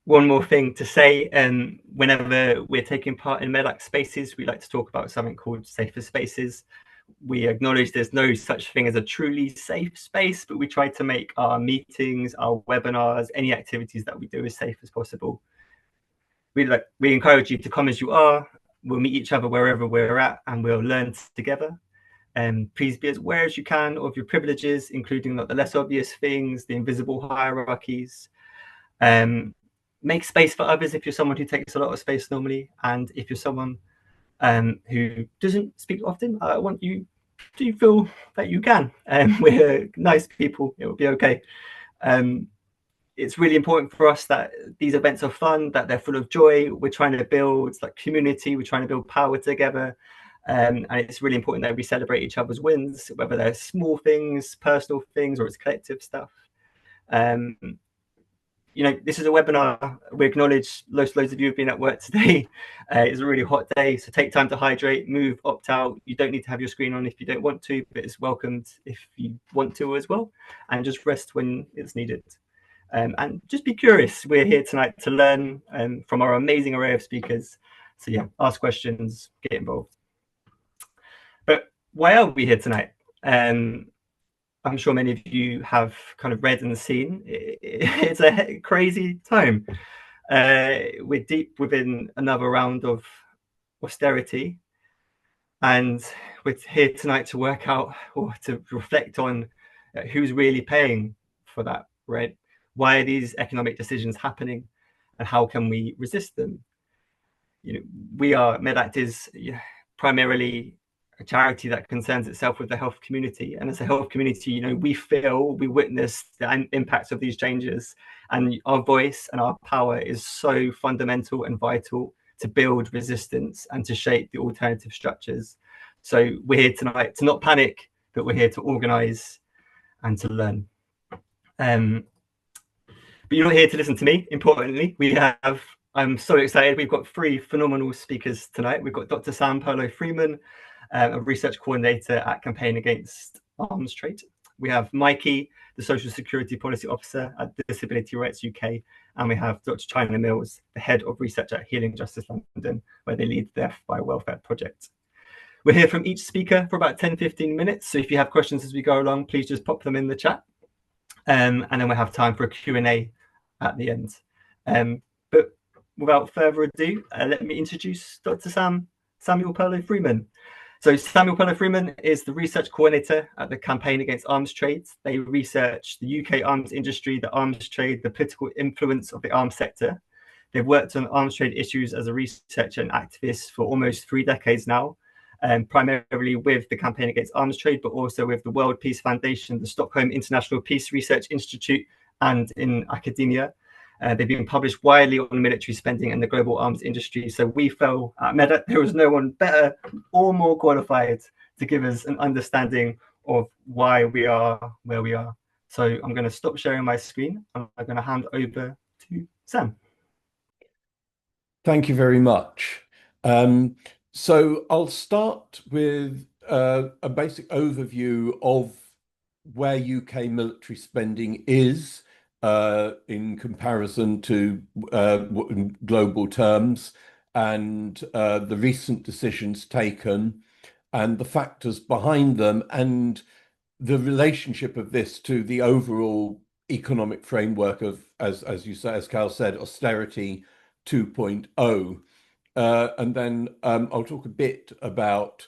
one more thing to say. Whenever we're taking part in MEDAC spaces, we like to talk about something called safer spaces. We acknowledge there's no such thing as a truly safe space, but we try to make our meetings, our webinars, any activities that we do as safe as possible. We encourage you to come as you are. We'll meet each other wherever we're at, and we'll learn together. Please be as aware as you can of your privileges, including the less obvious things, the invisible hierarchies. Make space for others if you're someone who takes a lot of space normally, and if you're someone who doesn't speak often, I want you to feel that you can. We're nice people, it will be okay. It's really important for us that these events are fun, that they're full of joy. We're trying to build like community, we're trying to build power together. And it's really important that we celebrate each other's wins, whether they're small things, personal things, or it's collective stuff. This is a webinar. We acknowledge loads of you have been at work today. It's a really hot day, so take time to hydrate, move, opt out. You don't need to have your screen on if you don't want to, but it's welcomed if you want to as well. And just rest when it's needed. And just be curious. We're here tonight to learn from our amazing array of speakers. So yeah, ask questions, get involved. But why are we here tonight? I'm sure many of you have kind of read and seen. It's a crazy time. We're deep within another round of austerity, and we're here tonight to work out or to reflect on who's really paying for that, right? Why are these economic decisions happening, and how can we resist them? We are MedAct is primarily a charity that concerns itself with the health community, and as a health community, we witness the impacts of these changes, and our voice and our power is so fundamental and vital to build resistance and to shape the alternative structures. So we're here tonight to not panic, but we're here to organize and to learn. But you're not here to listen to me. Importantly, I'm so excited. We've got 3 phenomenal speakers tonight. We've got Dr. Sam Perlow-Freeman, a research coordinator at Campaign Against Arms Trade. We have Mikey, the Social Security Policy Officer at Disability Rights UK. And we have Dr. China Mills, the head of research at Healing Justice London, where they lead the Deaf by Welfare project. We'll hear from each speaker for about 10-15 minutes. So if you have questions as we go along, please just pop them in the chat. And then we'll have time for a Q&A at the end. But without further ado, let me introduce Dr. Samuel Perlow-Freeman. So Samuel Perlow-Freeman is the research coordinator at the Campaign Against Arms Trade. They research the UK arms industry, the arms trade, the political influence of the arms sector. They've worked on arms trade issues as a researcher and activist for almost 3 decades now, primarily with the Campaign Against Arms Trade, but also with the World Peace Foundation, the Stockholm International Peace Research Institute, and in academia. They've been published widely on military spending and the global arms industry. So we felt at MEDAC there was no one better or more qualified to give us an understanding of why we are where we are. So I'm going to stop sharing my screen and I'm going to hand over to Sam. Thank you very much. So I'll start with a basic overview of where UK military spending is in comparison to global terms, and the recent decisions taken and the factors behind them, and the relationship of this to the overall economic framework of, as you say, as Cal said, austerity 2.0. And then I'll talk a bit about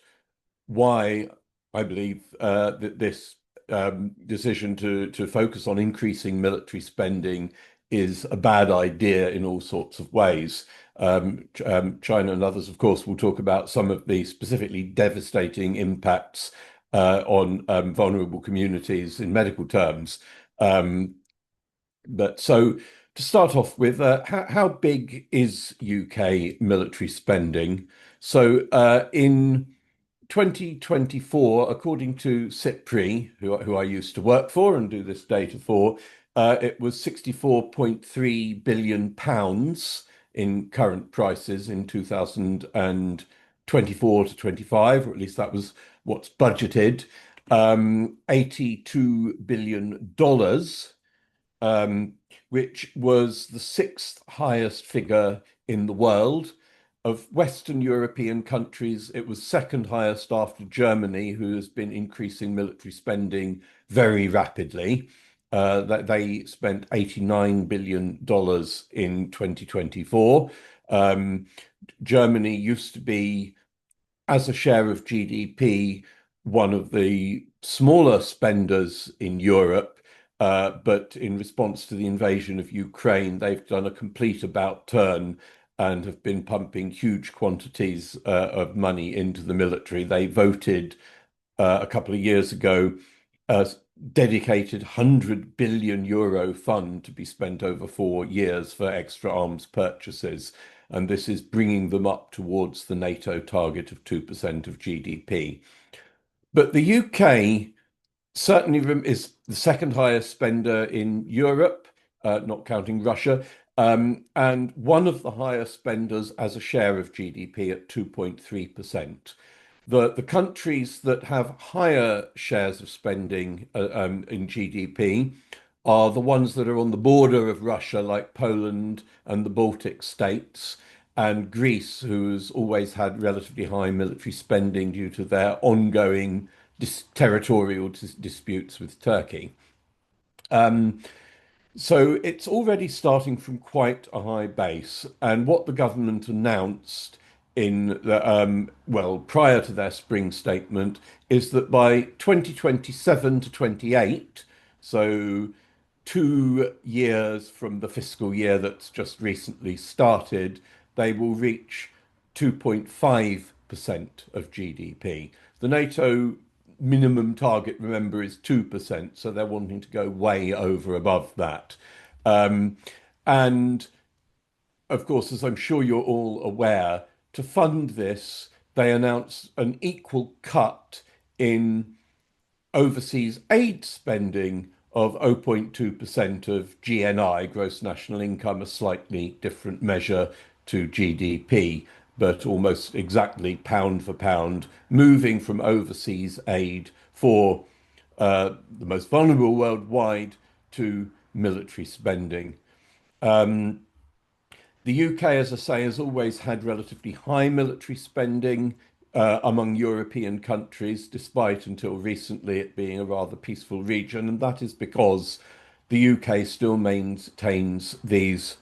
why I believe that this decision to focus on increasing military spending is a bad idea in all sorts of ways. China and others, of course, will talk about some of the specifically devastating impacts on vulnerable communities in medical terms. But so to start off with, how big is UK military spending? So in 2024, according to CIPRI, who I used to work for and do this data for, it was £64.3 billion in current prices in 2024 to 25, or at least that was what's budgeted. $82 billion um, which was the sixth highest figure in the world. Of Western European countries, it was second highest after Germany, who has been increasing military spending very rapidly. They spent $89 billion in 2024. Um, Germany used to be, as a share of GDP, one of the smaller spenders in Europe. But in response to the invasion of Ukraine, they've done a complete about turn and have been pumping huge quantities of money into the military. They voted a couple of years ago a dedicated €100 billion fund to be spent over 4 years for extra arms purchases. And this is bringing them up towards the NATO target of 2% of GDP. But the UK certainly is the second highest spender in Europe, not counting Russia, and one of the highest spenders as a share of GDP at 2.3%. The countries that have higher shares of spending in GDP are the ones that are on the border of Russia, like Poland and the Baltic states, and Greece, who's always had relatively high military spending due to their ongoing territorial disputes with Turkey. Um, so it's already starting from quite a high base. And what the government announced well, prior to their spring statement, is that by 2027 to 28, so 2 years from the fiscal year that's just recently started, they will reach 2.5% of GDP. The NATO minimum target, remember, is 2%, so they're wanting to go way over above that. Um, and of course, as I'm sure you're all aware, to fund this, they announced an equal cut in overseas aid spending of 0.2% of GNI, gross national income, a slightly different measure to GDP, but almost exactly pound for pound, moving from overseas aid for the most vulnerable worldwide to military spending. Um, the UK, as I say, has always had relatively high military spending among European countries, despite until recently it being a rather peaceful region. And that is because the UK still maintains these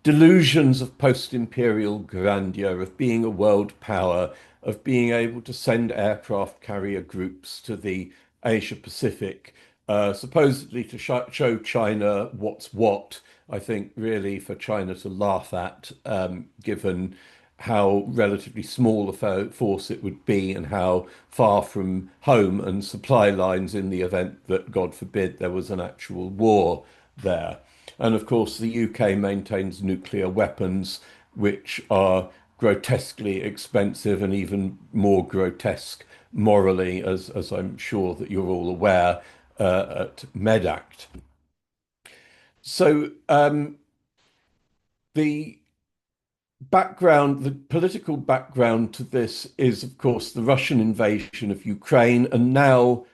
delusions of post-imperial grandeur, of being a world power, of being able to send aircraft carrier groups to the Asia Pacific, supposedly to show China what's what. I think really for China to laugh at, given how relatively small a force it would be and how far from home and supply lines in the event that, God forbid, there was an actual war there. And of course, the UK maintains nuclear weapons, which are grotesquely expensive and even more grotesque morally, as I'm sure that you're all aware, at MedAct. So the the political background to this is, of course, the Russian invasion of Ukraine, and now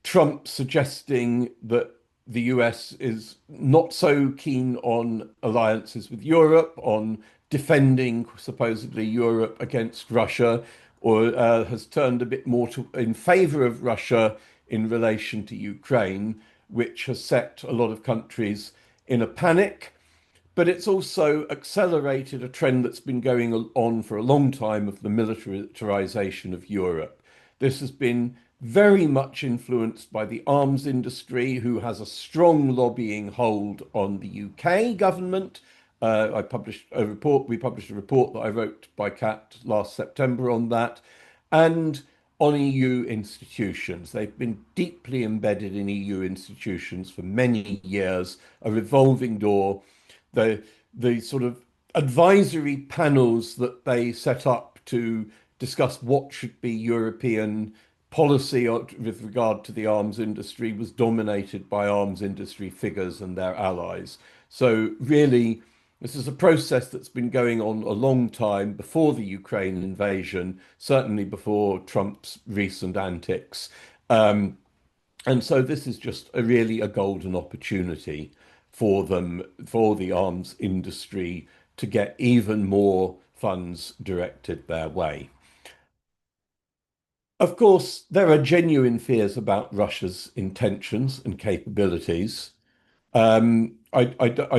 Trump suggesting that the US is not so keen on alliances with Europe, on defending supposedly Europe against Russia, or has turned a bit more in favor of Russia in relation to Ukraine, which has set a lot of countries in a panic. But it's also accelerated a trend that's been going on for a long time of the militarization of Europe. This has been very much influenced by the arms industry, who has a strong lobbying hold on the UK government. We published a report that I wrote by Cat last September on that, and on EU institutions. They've been deeply embedded in EU institutions for many years, a revolving door. The sort of advisory panels that they set up to discuss what should be European policy with regard to the arms industry was dominated by arms industry figures and their allies. So really, this is a process that's been going on a long time before the Ukraine invasion, certainly before Trump's recent antics. And so this is just really a golden opportunity. for them, for the arms industry to get even more funds directed their way. Of course, there are genuine fears about Russia's intentions and capabilities. I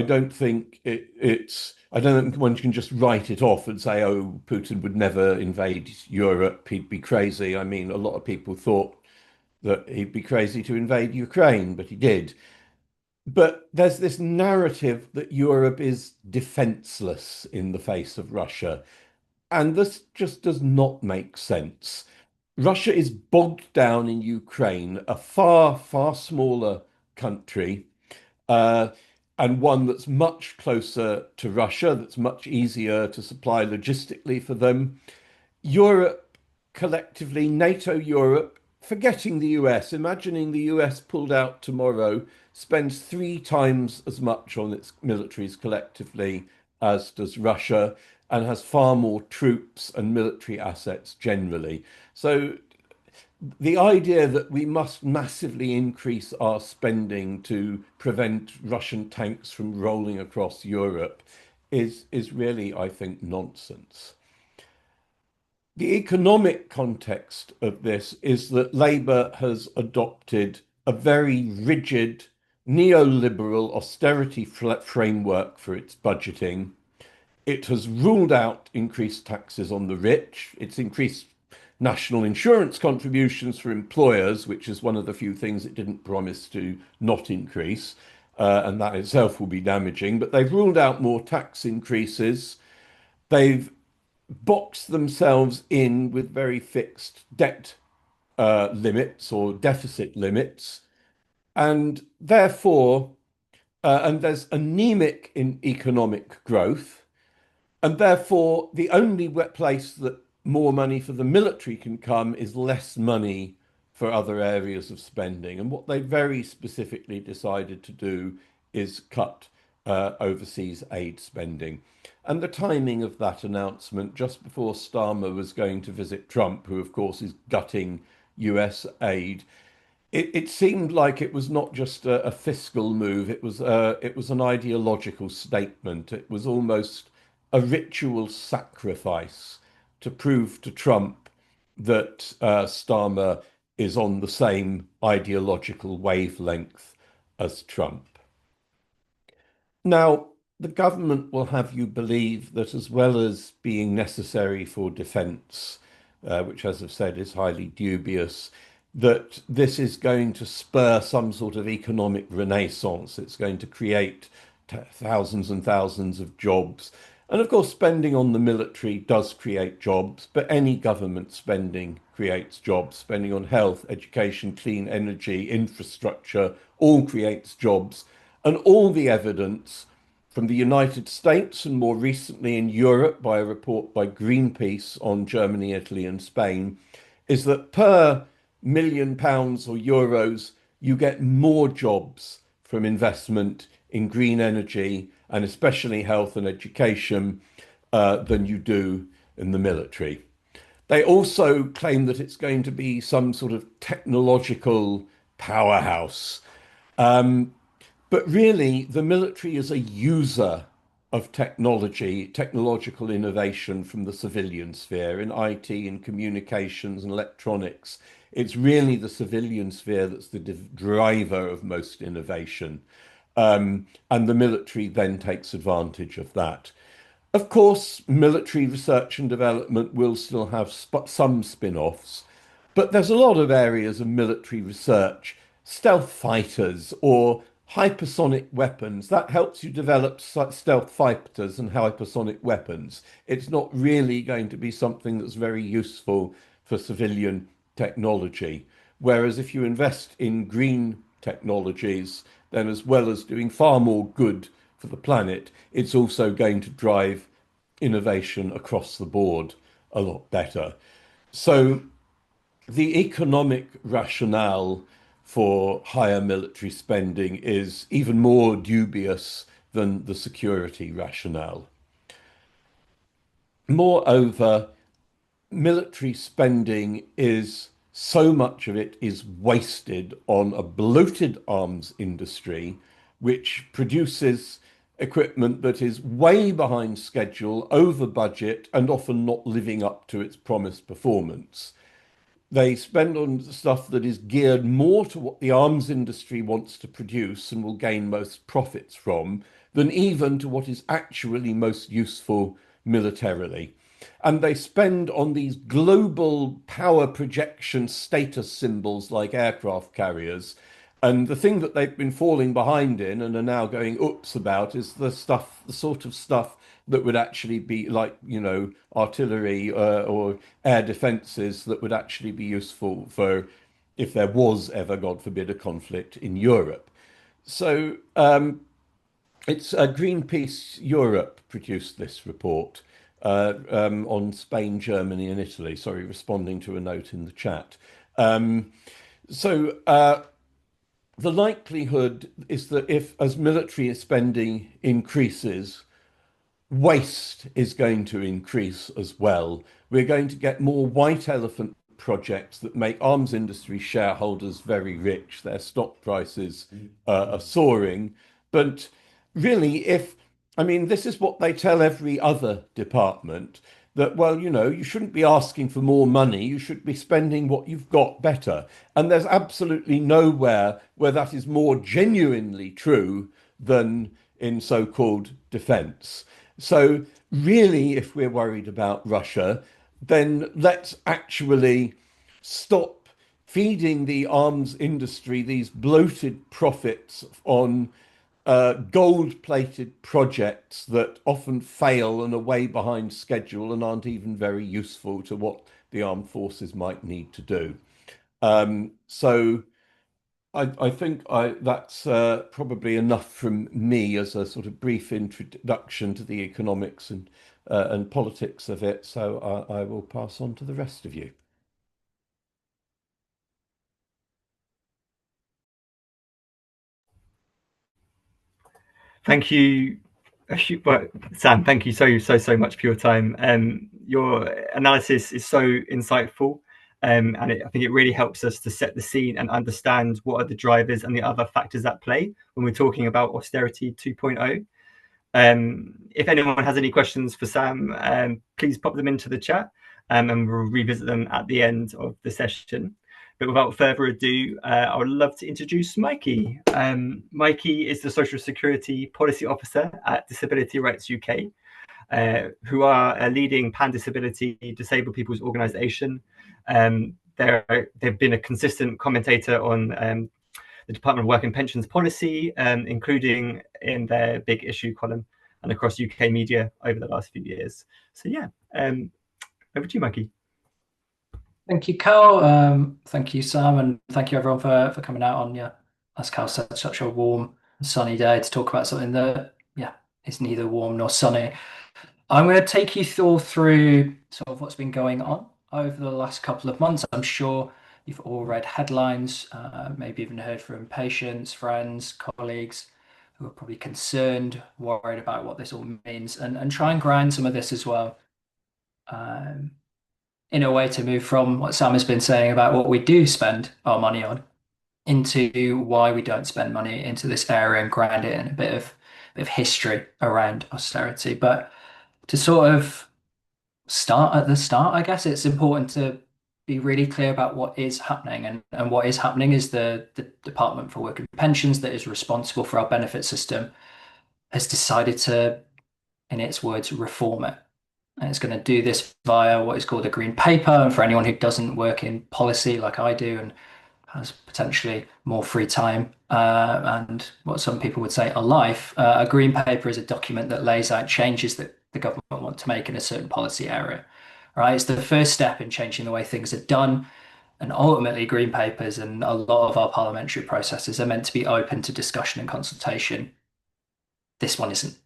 don't think I don't think one can just write it off and say, oh, Putin would never invade Europe. He'd be crazy. I mean, a lot of people thought that he'd be crazy to invade Ukraine, but he did. But there's this narrative that Europe is defenseless in the face of Russia. And this just does not make sense. Russia is bogged down in Ukraine, a far, far smaller country, uh, and one that's much closer to Russia, that's much easier to supply logistically for them. Europe collectively, NATO Europe, forgetting the US, imagining the US pulled out tomorrow, spends 3 times as much on its militaries collectively as does Russia, and has far more troops and military assets generally. So the idea that we must massively increase our spending to prevent Russian tanks from rolling across Europe is really, I think, nonsense. The economic context of this is that Labour has adopted a very rigid neoliberal austerity framework for its budgeting. It has ruled out increased taxes on the rich. It's increased national insurance contributions for employers, which is one of the few things it didn't promise to not increase. And that itself will be damaging. But they've ruled out more tax increases. They've boxed themselves in with very fixed debt limits or deficit limits. And therefore, and there's anemic in economic growth. And therefore, the only place that more money for the military can come is less money for other areas of spending. And what they very specifically decided to do is cut overseas aid spending. And the timing of that announcement, just before Starmer was going to visit Trump, who, of course, is gutting US aid, it seemed like it was not just a fiscal move. It was an ideological statement. It was almost a ritual sacrifice to prove to Trump that Starmer is on the same ideological wavelength as Trump. Now, the government will have you believe that as well as being necessary for defence, which, as I've said, is highly dubious, that this is going to spur some sort of economic renaissance. It's going to create thousands and thousands of jobs. And of course, spending on the military does create jobs, but any government spending creates jobs. Spending on health, education, clean energy, infrastructure, all creates jobs. And all the evidence from the United States and more recently in Europe by a report by Greenpeace on Germany, Italy, and Spain is that per £1 million or euros, you get more jobs from investment in green energy and especially health and education than you do in the military. They also claim that it's going to be some sort of technological powerhouse. But really, the military is a user of technology, technological innovation from the civilian sphere in IT and communications and electronics. It's really the civilian sphere that's the driver of most innovation. And the military then takes advantage of that. Of course, military research and development will still have some spin-offs, but there's a lot of areas of military research, stealth fighters or hypersonic weapons. That helps you develop stealth fighters and hypersonic weapons. It's not really going to be something that's very useful for civilian technology. Whereas if you invest in green technologies, then as well as doing far more good for the planet, it's also going to drive innovation across the board a lot better. So the economic rationale for higher military spending is even more dubious than the security rationale. Moreover, military spending is so much of it is wasted on a bloated arms industry which produces equipment that is way behind schedule, over budget, and often not living up to its promised performance. They spend on stuff that is geared more to what the arms industry wants to produce and will gain most profits from than even to what is actually most useful militarily. And they spend on these global power projection status symbols like aircraft carriers. And the thing that they've been falling behind in and are now going oops about is the sort of stuff that would actually be like, artillery or air defences that would actually be useful for if there was ever, God forbid, a conflict in Europe. So it's Greenpeace Europe produced this report on Spain, Germany, and Italy. Sorry, responding to a note in the chat. Um, so the likelihood is that if, as military spending increases, waste is going to increase as well. We're going to get more white elephant projects that make arms industry shareholders very rich. Their stock prices are soaring. But really, this is what they tell every other department that, well, you shouldn't be asking for more money. You should be spending what you've got better. And there's absolutely nowhere where that is more genuinely true than in so-called defense. So really, if we're worried about Russia, then let's actually stop feeding the arms industry these bloated profits on gold-plated projects that often fail and are way behind schedule and aren't even very useful to what the armed forces might need to do. So I think that's probably enough from me as a sort of brief introduction to the economics and politics of it. So I will pass on to the rest of you. Thank you, well, Sam. Thank you so much for your time. Your analysis is so insightful, and I think it really helps us to set the scene and understand what are the drivers and the other factors at play when we're talking about austerity 2.0. If anyone has any questions for Sam, please pop them into the chat, and we'll revisit them at the end of the session. But without further ado, I would love to introduce Mikey. Mikey is the Social Security Policy Officer at Disability Rights UK, who are a leading pan-disability disabled people's organisation. They've been a consistent commentator on the Department of Work and Pensions policy, including in their big issue column and across UK media over the last few years. So yeah, over to you, Mikey. Thank you, Carl. Thank you, Sam, and thank you everyone for coming out on, as Carl said, such a warm and sunny day to talk about something that, is neither warm nor sunny. I'm going to take you all through sort of what's been going on over the last couple of months. I'm sure you've all read headlines, maybe even heard from patients, friends, colleagues who are probably concerned, worried about what this all means, and try and grind some of this as well. In a way to move from what Sam has been saying about what we do spend our money on into why we don't spend money into this area and ground it in a bit of history around austerity. But to sort of start at the start, I guess it's important to be really clear about what is happening. And what is happening is the Department for Work and Pensions, that is responsible for our benefit system, has decided to, in its words, reform it. And it's going to do this via what is called a green paper. And for anyone who doesn't work in policy like I do and has potentially more free time and what some people would say a life, a green paper is a document that lays out changes that the government want to make in a certain policy area. Right? It's the first step in changing the way things are done. And ultimately, green papers and a lot of our parliamentary processes are meant to be open to discussion and consultation. This one isn't.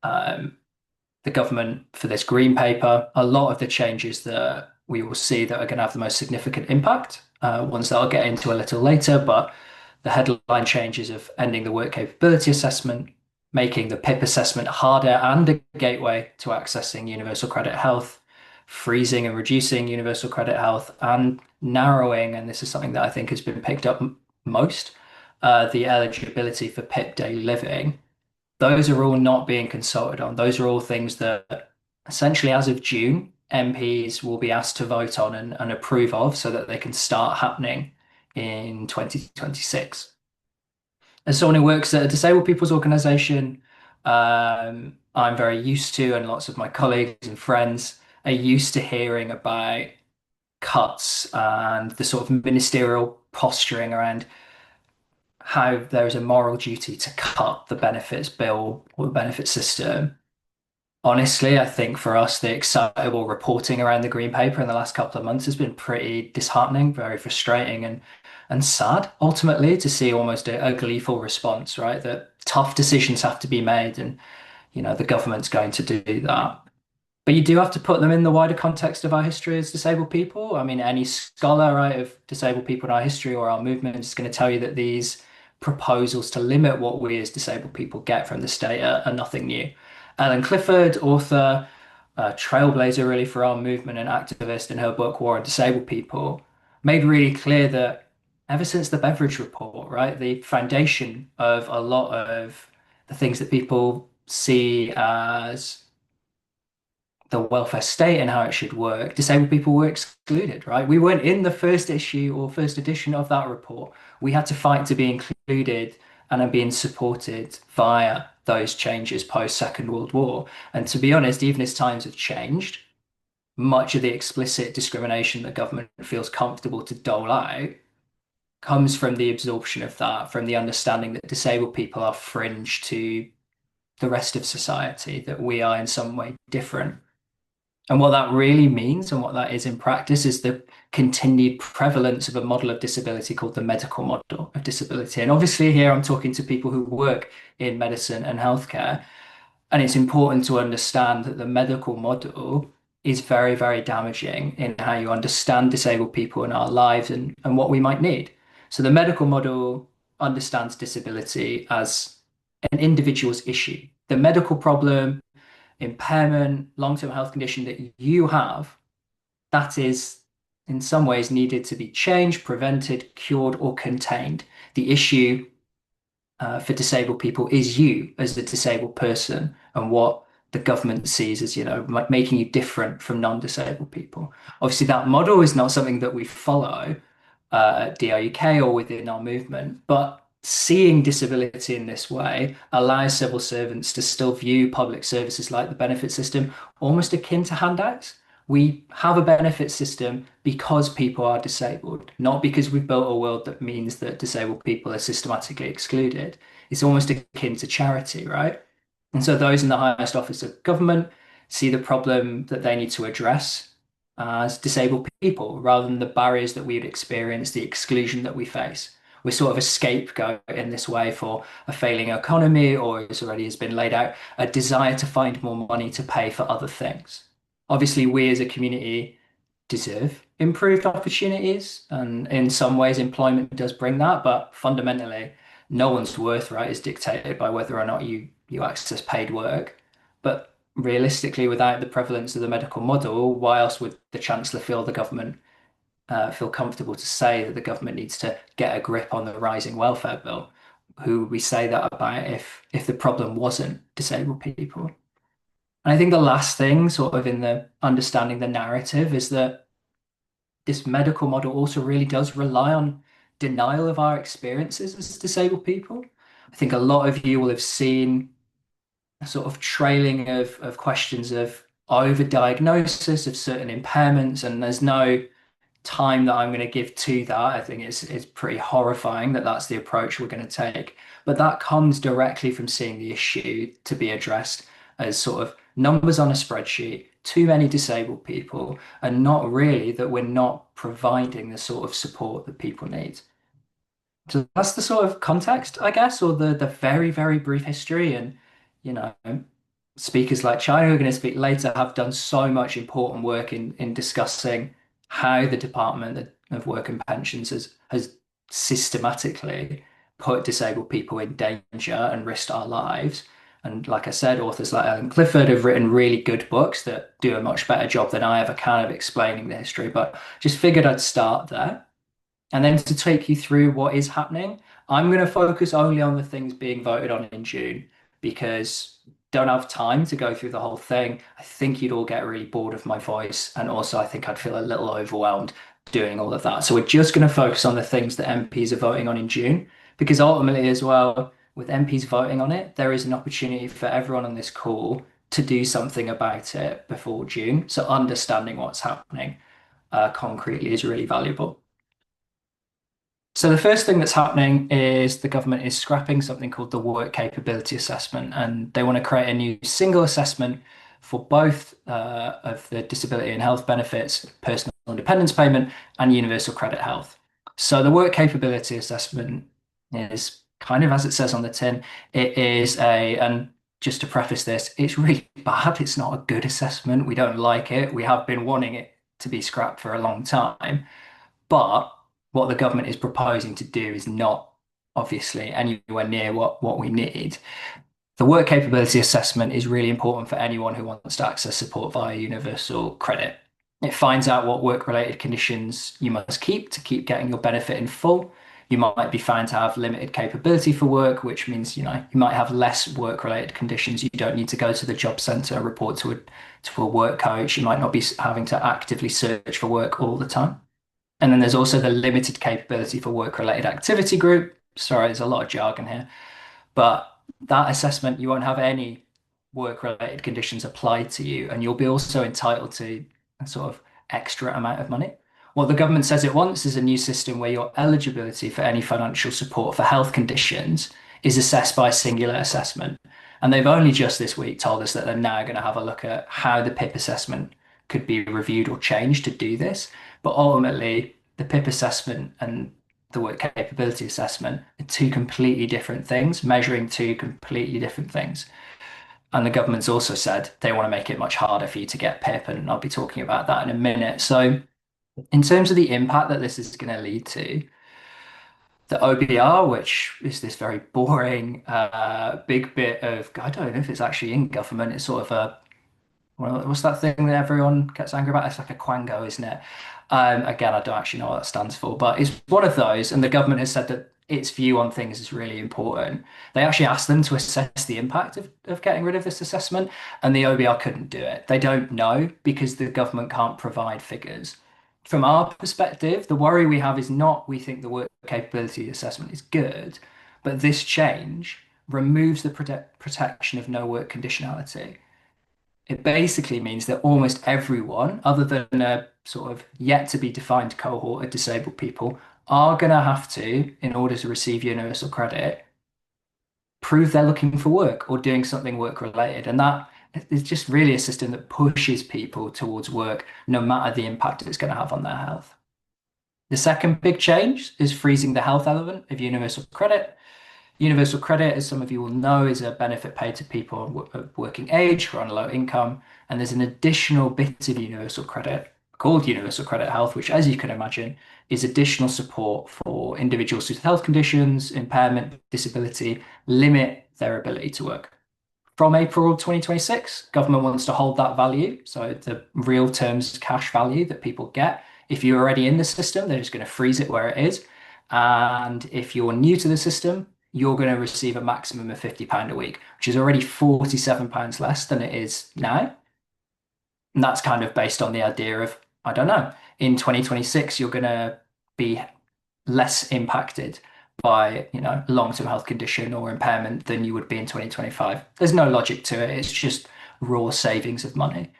The government, for this green paper, a lot of the changes that we will see that are going to have the most significant impact, ones that I'll get into a little later, but the headline changes of ending the work capability assessment, making the PIP assessment harder and a gateway to accessing universal credit health, freezing and reducing universal credit health, and narrowing, and this is something that I think has been picked up most, the eligibility for PIP daily living, those are all not being consulted on. Those are all things that essentially, as of June, MPs will be asked to vote on and approve of so that they can start happening in 2026. As someone who works at a disabled people's organisation, I'm very used to, and lots of my colleagues and friends are used to hearing about cuts and the sort of ministerial posturing around how there is a moral duty to cut the benefits bill or the benefit system. Honestly, I think for us, the excitable reporting around the Green Paper in the last couple of months has been pretty disheartening, very frustrating, and sad, ultimately, to see almost a gleeful response, right? That tough decisions have to be made, and the government's going to do that. But you do have to put them in the wider context of our history as disabled people. I mean, any scholar, right, of disabled people in our history or our movement is going to tell you that these proposals to limit what we as disabled people get from the state are nothing new. Ellen Clifford, author, trailblazer really for our movement and activist in her book War on Disabled People, made really clear that ever since the Beveridge Report, right, the foundation of a lot of the things that people see as the welfare state and how it should work, disabled people were excluded, right? We weren't in the first issue or first edition of that report. We had to fight to be included and are being supported via those changes post Second World War. And to be honest, even as times have changed, much of the explicit discrimination that government feels comfortable to dole out comes from the absorption of that, from the understanding that disabled people are fringe to the rest of society, that we are in some way different. And what that really means and what that is in practice is the continued prevalence of a model of disability called the medical model of disability. And obviously, here I'm talking to people who work in medicine and healthcare. And it's important to understand that the medical model is very, very damaging in how you understand disabled people in our lives and what we might need. So the medical model understands disability as an individual's issue. The medical problem, impairment, long-term health condition that you have, that is in some ways needed to be changed, prevented, cured, or contained. The issue for disabled people is you as a disabled person and what the government sees as, making you different from non-disabled people. Obviously, that model is not something that we follow at DRUK or within our movement, but seeing disability in this way allows civil servants to still view public services like the benefit system almost akin to handouts. We have a benefit system because people are disabled, not because we've built a world that means that disabled people are systematically excluded. It's almost akin to charity, right? And so those in the highest office of government see the problem that they need to address as disabled people rather than the barriers that we would experience, the exclusion that we face. We're sort of a scapegoat in this way for a failing economy, or as already has been laid out, a desire to find more money to pay for other things. Obviously, we as a community deserve improved opportunities, and in some ways, employment does bring that. But fundamentally, no one's worth, right, is dictated by whether or not you access paid work. But realistically, without the prevalence of the medical model, why else would the Chancellor feel the government feel comfortable to say that the government needs to get a grip on the rising welfare bill? Who would we say that about if the problem wasn't disabled people? And I think the last thing, sort of in the understanding the narrative, is that this medical model also really does rely on denial of our experiences as disabled people. I think a lot of you will have seen a sort of trailing of questions of overdiagnosis of certain impairments, and there's no time that I'm going to give to that. I think it's pretty horrifying that that's the approach we're going to take. But that comes directly from seeing the issue to be addressed as sort of numbers on a spreadsheet, too many disabled people, and not really that we're not providing the sort of support that people need. So that's the sort of context, I guess, or the very, very brief history. And, speakers like China, who are going to speak later, have done so much important work in discussing how the Department of Work and Pensions has systematically put disabled people in danger and risked our lives. And like I said, authors like Ellen Clifford have written really good books that do a much better job than I ever can of explaining the history, but just figured I'd start there. And then to take you through what is happening, I'm going to focus only on the things being voted on in June because don't have time to go through the whole thing. I think you'd all get really bored of my voice, and also I think I'd feel a little overwhelmed doing all of that. So we're just going to focus on the things that MPs are voting on in June, because ultimately as well, with MPs voting on it, there is an opportunity for everyone on this call to do something about it before June. So understanding what's happening concretely is really valuable. So the first thing that's happening is the government is scrapping something called the work capability assessment, and they want to create a new single assessment for both of the disability and health benefits, personal independence payment, and universal credit health. So the work capability assessment is kind of as it says on the tin. It is and just to preface this, it's really bad. It's not a good assessment. We don't like it. We have been wanting it to be scrapped for a long time. But what the government is proposing to do is not obviously anywhere near what we need. The work capability assessment is really important for anyone who wants to access support via universal credit. It finds out what work-related conditions you must keep to keep getting your benefit in full. You might be found to have limited capability for work, which means you might have less work-related conditions. You don't need to go to the job centre, report to a work coach. You might not be having to actively search for work all the time. And then there's also the limited capability for work-related activity group. Sorry, there's a lot of jargon here. But that assessment, you won't have any work-related conditions applied to you, and you'll be also entitled to a sort of extra amount of money. What the government says it wants is a new system where your eligibility for any financial support for health conditions is assessed by a singular assessment. And they've only just this week told us that they're now going to have a look at how the PIP assessment could be reviewed or changed to do this. But ultimately, the PIP assessment and the work capability assessment are two completely different things, measuring two completely different things. And the government's also said they want to make it much harder for you to get PIP, and I'll be talking about that in a minute. So, in terms of the impact that this is going to lead to, the OBR, which is this very boring big bit of, I don't know if it's actually in government, it's sort of a what's that thing that everyone gets angry about? It's like a quango, isn't it? Again, I don't actually know what that stands for, but it's one of those. And the government has said that its view on things is really important. They actually asked them to assess the impact of getting rid of this assessment, and the OBR couldn't do it. They don't know because the government can't provide figures. From our perspective, the worry we have is not we think the work capability assessment is good, but this change removes the protection of no work conditionality. It basically means that almost everyone, other than a sort of yet to be defined cohort of disabled people, are going to have to, in order to receive universal credit, prove they're looking for work or doing something work related. And that is just really a system that pushes people towards work, no matter the impact it's going to have on their health. The second big change is freezing the health element of universal credit. Universal credit, as some of you will know, is a benefit paid to people of working age who are on a low income. And there's an additional bit of universal credit called universal credit health, which, as you can imagine, is additional support for individuals with health conditions, impairment, disability, limit their ability to work. From April 2026, government wants to hold that value. So the real terms cash value that people get. If you're already in the system, they're just going to freeze it where it is. And if you're new to the system, you're going to receive a maximum of £50 a week, which is already £47 less than it is now. And that's kind of based on the idea of, I don't know, in 2026, you're going to be less impacted by, long-term health condition or impairment than you would be in 2025. There's no logic to it. It's just raw savings of money.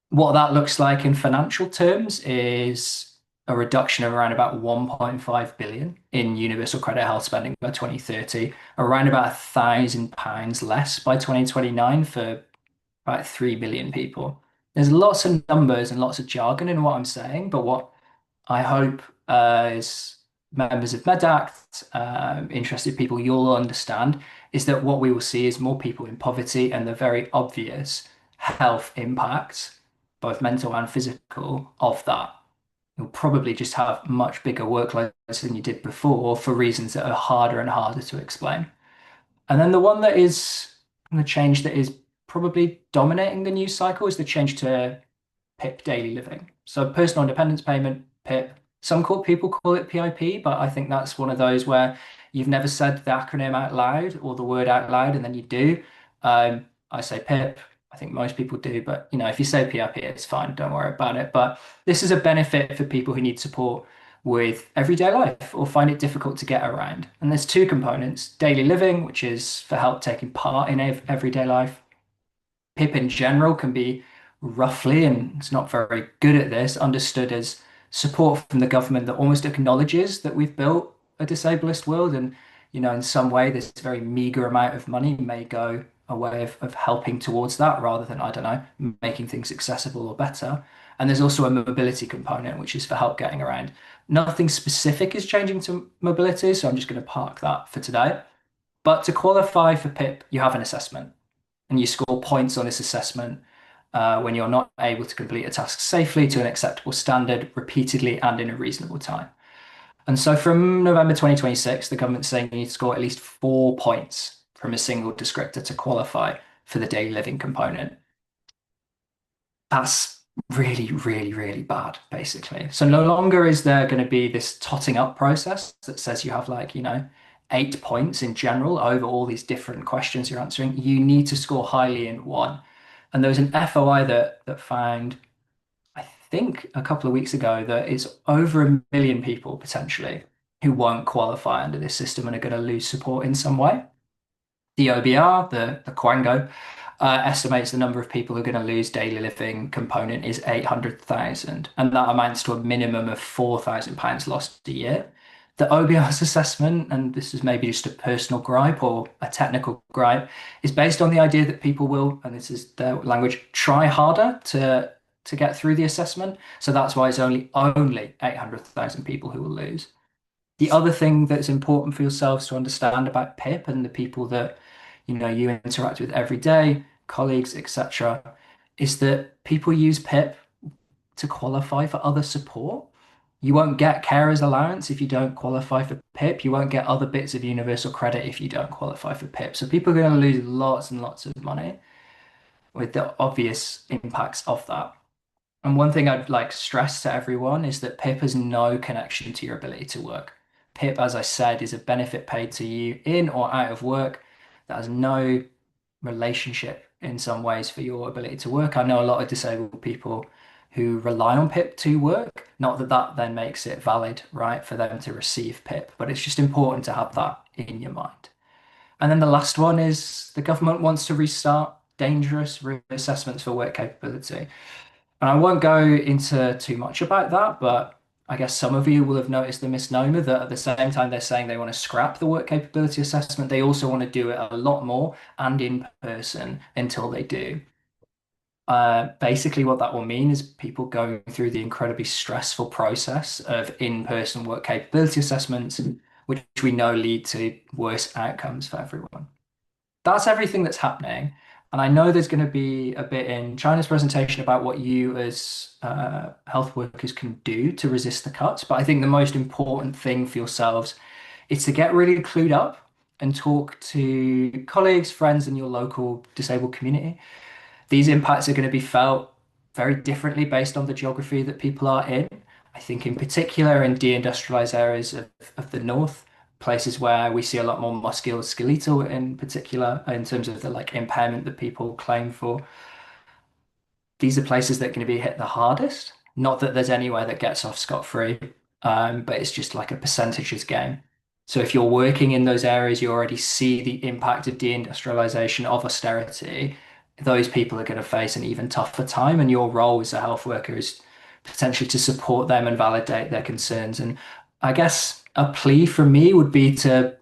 What that looks like in financial terms is a reduction of around about 1.5 billion in universal credit health spending by 2030, around about £1,000 less by 2029 for about 3 million people. There's lots of numbers and lots of jargon in what I'm saying, but what I hope as members of MedAct, interested people, you'll understand is that what we will see is more people in poverty and the very obvious health impacts, both mental and physical, of that. You'll probably just have much bigger workloads than you did before for reasons that are harder and harder to explain. And then the change that is probably dominating the news cycle is the change to PIP daily living. So personal independence payment, PIP. Some people call it PIP, but I think that's one of those where you've never said the acronym out loud or the word out loud, and then you do. I say PIP. I think most people do, but if you say PIP, it's fine. Don't worry about it. But this is a benefit for people who need support with everyday life or find it difficult to get around. And there's two components: daily living, which is for help taking part in everyday life. PIP in general can be roughly, and it's not very good at this, understood as support from the government that almost acknowledges that we've built a disableist world. And, in some way, this very meager amount of money may go a way of helping towards that rather than, I don't know, making things accessible or better. And there's also a mobility component, which is for help getting around. Nothing specific is changing to mobility, so I'm just going to park that for today. But to qualify for PIP, you have an assessment and you score points on this assessment when you're not able to complete a task safely to an acceptable standard repeatedly and in a reasonable time. And so from November 2026, the government's saying you need to score at least 4 points from a single descriptor to qualify for the daily living component. That's really, really, really bad, basically. So no longer is there going to be this totting up process that says you have 8 points in general over all these different questions you're answering. You need to score highly in one. And there was an FOI that found, I think a couple of weeks ago, that it's over 1 million people potentially who won't qualify under this system and are going to lose support in some way. The OBR, the Quango, estimates the number of people who are going to lose daily living component is 800,000, and that amounts to a minimum of £4,000 lost a year. The OBR's assessment, and this is maybe just a personal gripe or a technical gripe, is based on the idea that people will, and this is their language, try harder to get through the assessment. So that's why it's only 800,000 people who will lose. The other thing that's important for yourselves to understand about PIP and the people that you interact with every day, colleagues, etc., is that people use PIP to qualify for other support. You won't get carers allowance if you don't qualify for PIP. You won't get other bits of universal credit if you don't qualify for PIP. So people are going to lose lots and lots of money with the obvious impacts of that. And one thing I'd like to stress to everyone is that PIP has no connection to your ability to work. PIP, as I said, is a benefit paid to you in or out of work that has no relationship in some ways for your ability to work. I know a lot of disabled people who rely on PIP to work. Not that that then makes it valid, right, for them to receive PIP, but it's just important to have that in your mind. And then the last one is the government wants to restart dangerous reassessments for work capability. And I won't go into too much about that, but I guess some of you will have noticed the misnomer that at the same time they're saying they want to scrap the work capability assessment, they also want to do it a lot more and in person until they do. Basically, what that will mean is people going through the incredibly stressful process of in-person work capability assessments, which we know lead to worse outcomes for everyone. That's everything that's happening. And I know there's going to be a bit in China's presentation about what you as health workers can do to resist the cuts. But I think the most important thing for yourselves is to get really clued up and talk to colleagues, friends in your local disabled community. These impacts are going to be felt very differently based on the geography that people are in. I think in particular in deindustrialized areas of the north, places where we see a lot more musculoskeletal in particular in terms of the impairment that people claim for. These are places that are going to be hit the hardest. Not that there's anywhere that gets off scot-free, but it's just like a percentages game. So if you're working in those areas, you already see the impact of deindustrialization, of austerity. Those people are going to face an even tougher time, and your role as a health worker is potentially to support them and validate their concerns. And I guess a plea from me would be to,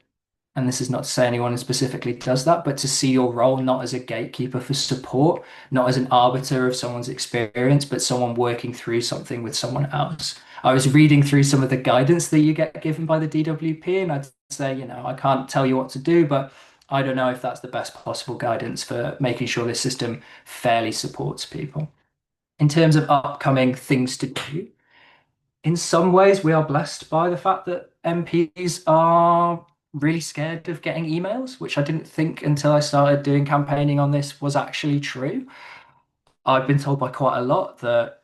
and this is not to say anyone specifically does that, but to see your role not as a gatekeeper for support, not as an arbiter of someone's experience, but someone working through something with someone else. I was reading through some of the guidance that you get given by the DWP, and I'd say, I can't tell you what to do, but I don't know if that's the best possible guidance for making sure this system fairly supports people. In terms of upcoming things to do, in some ways, we are blessed by the fact that MPs are really scared of getting emails, which I didn't think until I started doing campaigning on this was actually true. I've been told by quite a lot that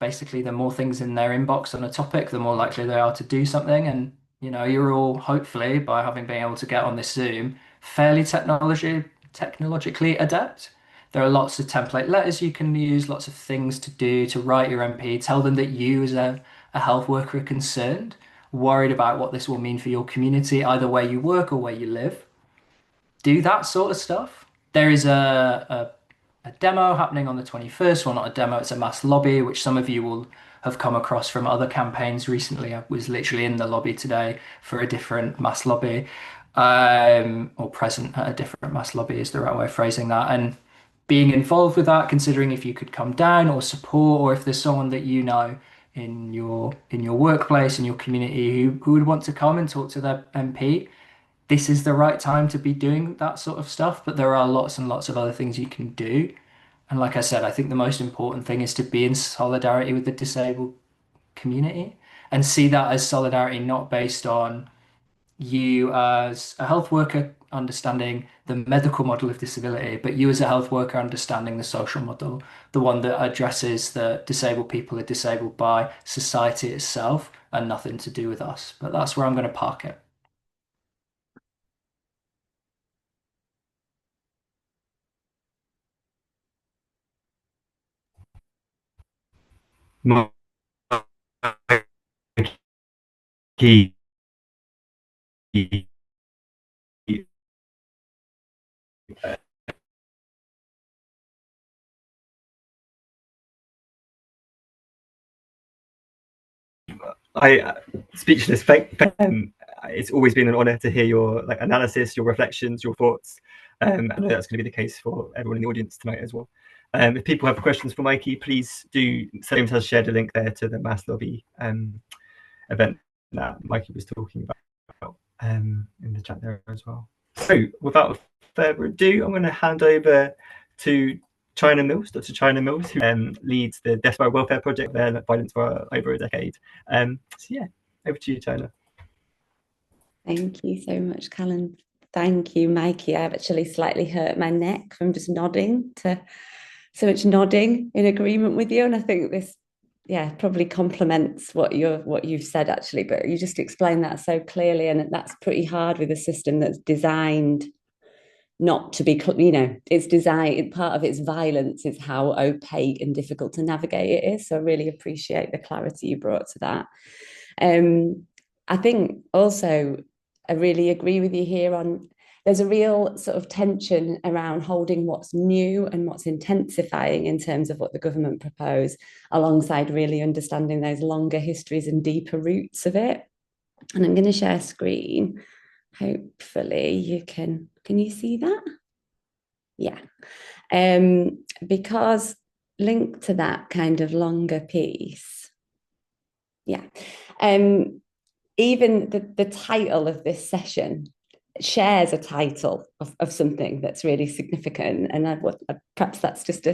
basically the more things in their inbox on a topic, the more likely they are to do something. And You know, you're all hopefully by having been able to get on this Zoom fairly technologically adept. There are lots of template letters you can use, lots of things to do to write your MP, tell them that you as a health worker are concerned, worried about what this will mean for your community, either where you work or where you live. Do that sort of stuff. There is a demo happening on the 21st. Well, not a demo, it's a mass lobby, which some of you will have come across from other campaigns recently. I was literally in the lobby today for a different mass lobby, or present at a different mass lobby is the right way of phrasing that. And being involved with that, considering if you could come down or support, or if there's someone that you know in your workplace, in your community who would want to come and talk to their MP, this is the right time to be doing that sort of stuff. But there are lots and lots of other things you can do. And like I said, I think the most important thing is to be in solidarity with the disabled community and see that as solidarity not based on you as a health worker understanding the medical model of disability, but you as a health worker understanding the social model, the one that addresses that disabled people are disabled by society itself and nothing to do with us. But that's where I'm going to park it. Mikey, speechless. It's always been an honour to hear your analysis, your reflections, your thoughts. I know that's going to be the case for everyone in the audience tonight as well. If people have questions for Mikey, please do. James has shared a link there to the Mass Lobby event that Mikey was talking about in the chat there as well. So without further ado, I'm going to hand over to China Mills, Dr. China Mills, who leads the Death by Welfare Project there, violence for over a decade. So yeah, over to you, China. Thank you so much, Callum. Thank you, Mikey. I've actually slightly hurt my neck from just nodding to so much nodding in agreement with you. And I think this, probably complements what you've said actually, but you just explained that so clearly. And that's pretty hard with a system that's designed not to be, it's designed, part of its violence is how opaque and difficult to navigate it is. So I really appreciate the clarity you brought to that. I think also I really agree with you here on there's a real sort of tension around holding what's new and what's intensifying in terms of what the government propose, alongside really understanding those longer histories and deeper roots of it. And I'm going to share screen. Hopefully you can you see that? Yeah. Because linked to that kind of longer piece. Yeah. Even the title of this session shares a title of something that's really significant. And perhaps that's just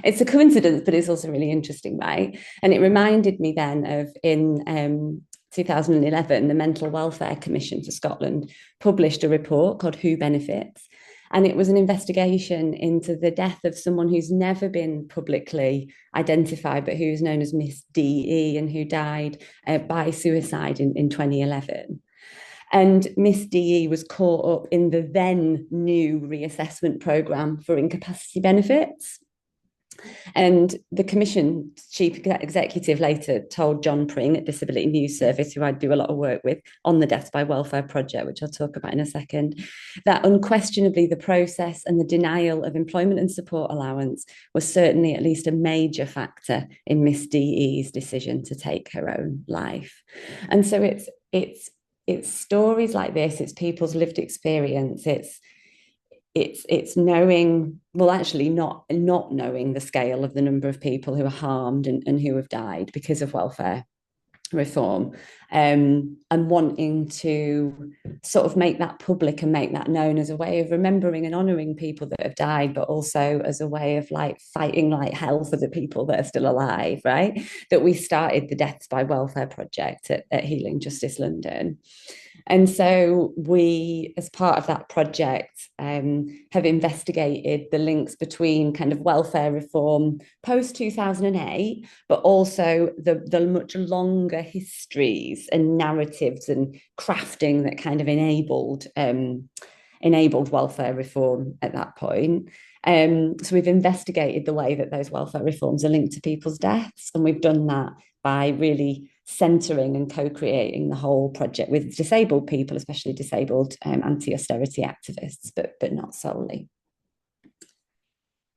it's a coincidence, but it's also really interesting, right? And it reminded me then of in 2011, the Mental Welfare Commission for Scotland published a report called Who Benefits? And it was an investigation into the death of someone who's never been publicly identified, but who's known as Miss DE and who died by suicide in 2011. And Miss DE was caught up in the then new reassessment programme for incapacity benefits. And the Commission chief executive later told John Pring at Disability News Service, who I do a lot of work with on the Death by Welfare project, which I'll talk about in a second, that unquestionably the process and the denial of employment and support allowance was certainly at least a major factor in Miss DE's decision to take her own life. And so it's stories like this, it's people's lived experience, it's knowing, well, actually not knowing the scale of the number of people who are harmed and who have died because of welfare reform, and wanting to sort of make that public and make that known as a way of remembering and honouring people that have died, but also as a way of fighting like hell for the people that are still alive, right? That we started the Deaths by Welfare project at Healing Justice London. And so we, as part of that project, have investigated the links between kind of welfare reform post 2008, but also the much longer histories and narratives and crafting that kind of enabled welfare reform at that point. So we've investigated the way that those welfare reforms are linked to people's deaths, and we've done that by really centering and co-creating the whole project with disabled people, especially disabled anti-austerity activists, but not solely.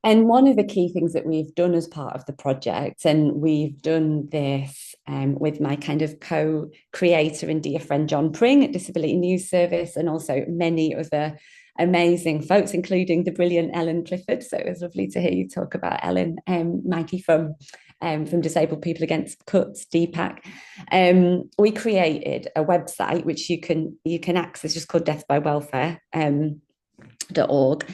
And one of the key things that we've done as part of the project, and we've done this with my kind of co-creator and dear friend John Pring at Disability News Service, and also many other amazing folks, including the brilliant Ellen Clifford. So it was lovely to hear you talk about Ellen, Mikey from Disabled People Against Cuts, DPAC. We created a website which you can access, just called deathbywelfare.org,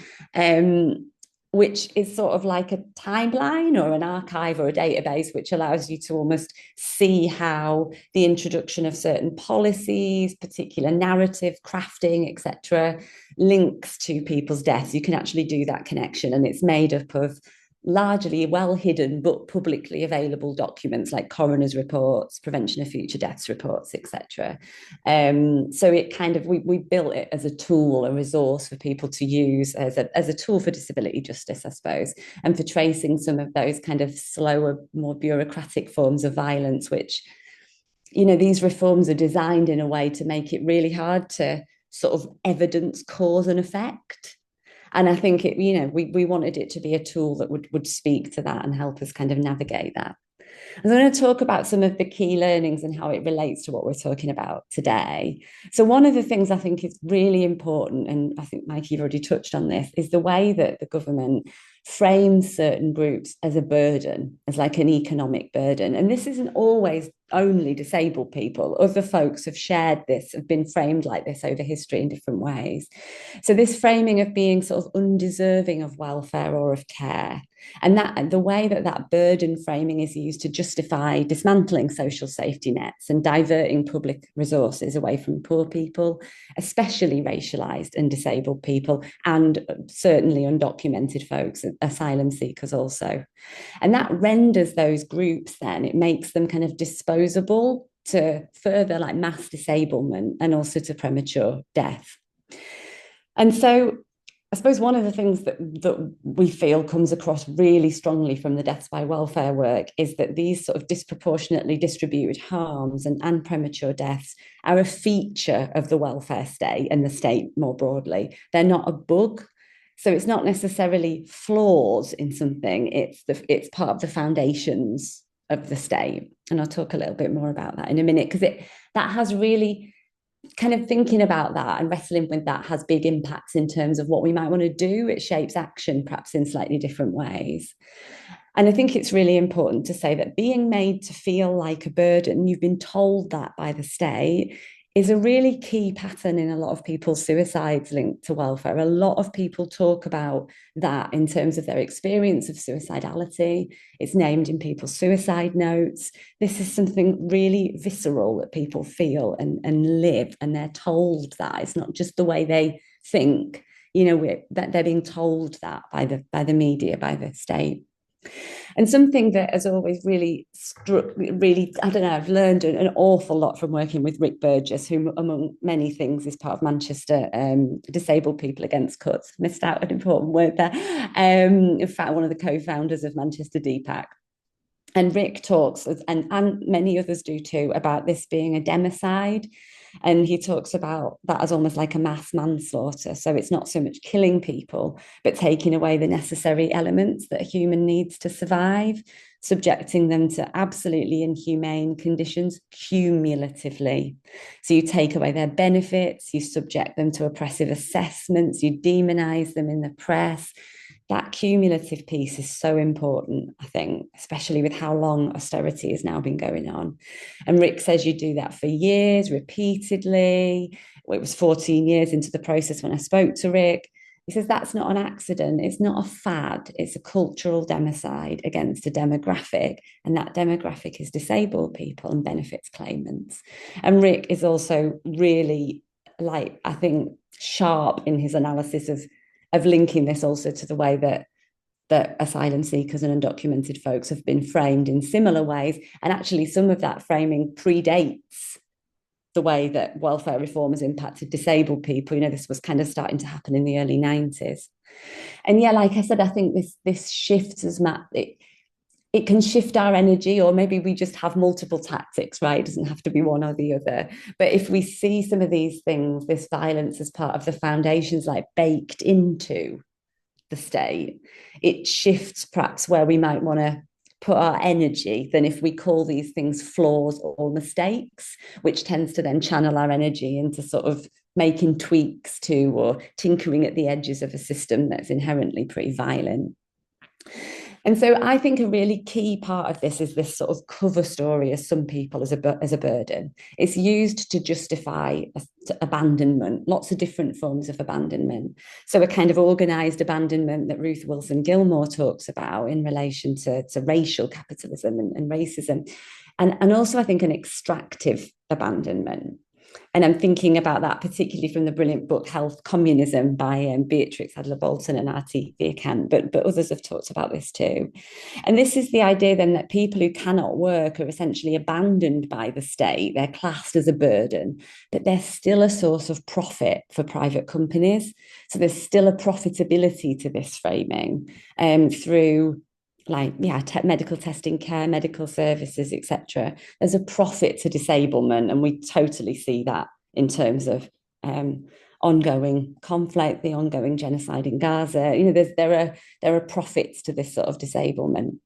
which is sort of like a timeline or an archive or a database, which allows you to almost see how the introduction of certain policies, particular narrative crafting, etc., links to people's deaths. You can actually do that connection, and it's made up of largely well hidden but publicly available documents like coroner's reports, prevention of future deaths reports, etc. So it kind of, we built it as a tool, a resource for people to use as a tool for disability justice, I suppose, and for tracing some of those kind of slower, more bureaucratic forms of violence, which, you know, these reforms are designed in a way to make it really hard to sort of evidence cause and effect. And I think it, you know, we wanted it to be a tool that would speak to that and help us kind of navigate that. I'm going to talk about some of the key learnings and how it relates to what we're talking about today. So one of the things I think is really important, and I think, Mike, you've already touched on this, is the way that the government frames certain groups as a burden, as like an economic burden. And this isn't always only disabled people. Other folks have shared this, have been framed like this over history in different ways. So this framing of being sort of undeserving of welfare or of care, and that the way that burden framing is used to justify dismantling social safety nets and diverting public resources away from poor people, especially racialized and disabled people, and certainly undocumented folks, asylum seekers also. And that renders those groups, then it makes them kind of disposable to further like mass disablement and also to premature death. And so I suppose one of the things that we feel comes across really strongly from the deaths by welfare work is that these sort of disproportionately distributed harms and premature deaths are a feature of the welfare state and the state more broadly. They're not a bug. So it's not necessarily flaws in something, it's part of the foundations of the state. And I'll talk a little bit more about that in a minute, because that has really kind of thinking about that and wrestling with that has big impacts in terms of what we might want to do. It shapes action, perhaps in slightly different ways. And I think it's really important to say that being made to feel like a burden, you've been told that by the state, is a really key pattern in a lot of people's suicides linked to welfare. A lot of people talk about that in terms of their experience of suicidality. It's named in people's suicide notes. This is something really visceral that people feel and live, and they're told that. It's not just the way they think, you know, that they're being told that by the media, by the state. And something that has always really struck, really, I don't know, I've learned an awful lot from working with Rick Burgess, who, among many things, is part of Manchester Disabled People Against Cuts. Missed out an important word there. In fact, one of the co-founders of Manchester DPAC. And Rick talks, and many others do too, about this being a democide. And he talks about that as almost like a mass manslaughter. So it's not so much killing people, but taking away the necessary elements that a human needs to survive, subjecting them to absolutely inhumane conditions cumulatively. So you take away their benefits, you subject them to oppressive assessments, you demonize them in the press. That cumulative piece is so important, I think, especially with how long austerity has now been going on. And Rick says you do that for years, repeatedly. Well, it was 14 years into the process when I spoke to Rick. He says that's not an accident, it's not a fad, it's a cultural democide against a demographic, and that demographic is disabled people and benefits claimants. And Rick is also really, like, I think, sharp in his analysis of linking this also to the way that asylum seekers and undocumented folks have been framed in similar ways. And actually some of that framing predates the way that welfare reform has impacted disabled people. This was kind of starting to happen in the early 90s. And yeah, like I said, I think this shifts as it can shift our energy, or maybe we just have multiple tactics, right? It doesn't have to be one or the other. But if we see some of these things, this violence as part of the foundations, like baked into the state, it shifts perhaps where we might want to put our energy than if we call these things flaws or mistakes, which tends to then channel our energy into sort of making tweaks to or tinkering at the edges of a system that's inherently pretty violent. And so I think a really key part of this is this sort of cover story as some people as a burden. It's used to justify abandonment, lots of different forms of abandonment. So a kind of organised abandonment that Ruth Wilson Gilmore talks about in relation to racial capitalism and racism. And also, I think, an extractive abandonment. And I'm thinking about that particularly from the brilliant book Health Communism by Beatrix Adler-Bolton and Artie Vierkant, but others have talked about this too. And this is the idea then that people who cannot work are essentially abandoned by the state. They're classed as a burden, but they're still a source of profit for private companies. So there's still a profitability to this framing through medical testing care, medical services, etc. There's a profit to disablement, and we totally see that in terms of ongoing conflict, the ongoing genocide in Gaza. There are profits to this sort of disablement.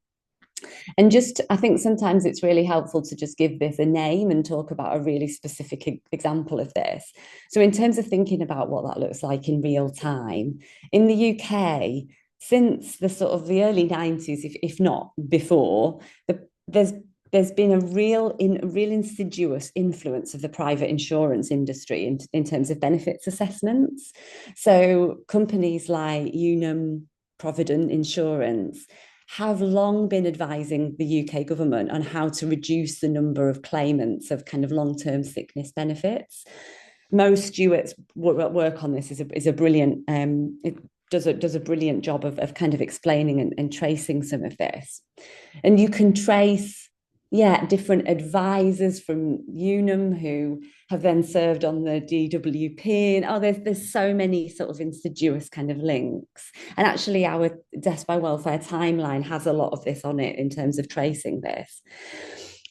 And I think sometimes it's really helpful to just give this a name and talk about a really specific example of this. So in terms of thinking about what that looks like in real time, in the UK, since the sort of the early 90s, if not before, there's been a real insidious influence of the private insurance industry in terms of benefits assessments. So companies like Unum, Provident Insurance have long been advising the UK government on how to reduce the number of claimants of kind of long-term sickness benefits. Mo Stewart's work on this is a brilliant does a brilliant job of kind of explaining and tracing some of this. And you can trace, different advisors from Unum who have then served on the DWP. And there's so many sort of insidious kind of links. And actually our Deaths by Welfare timeline has a lot of this on it in terms of tracing this.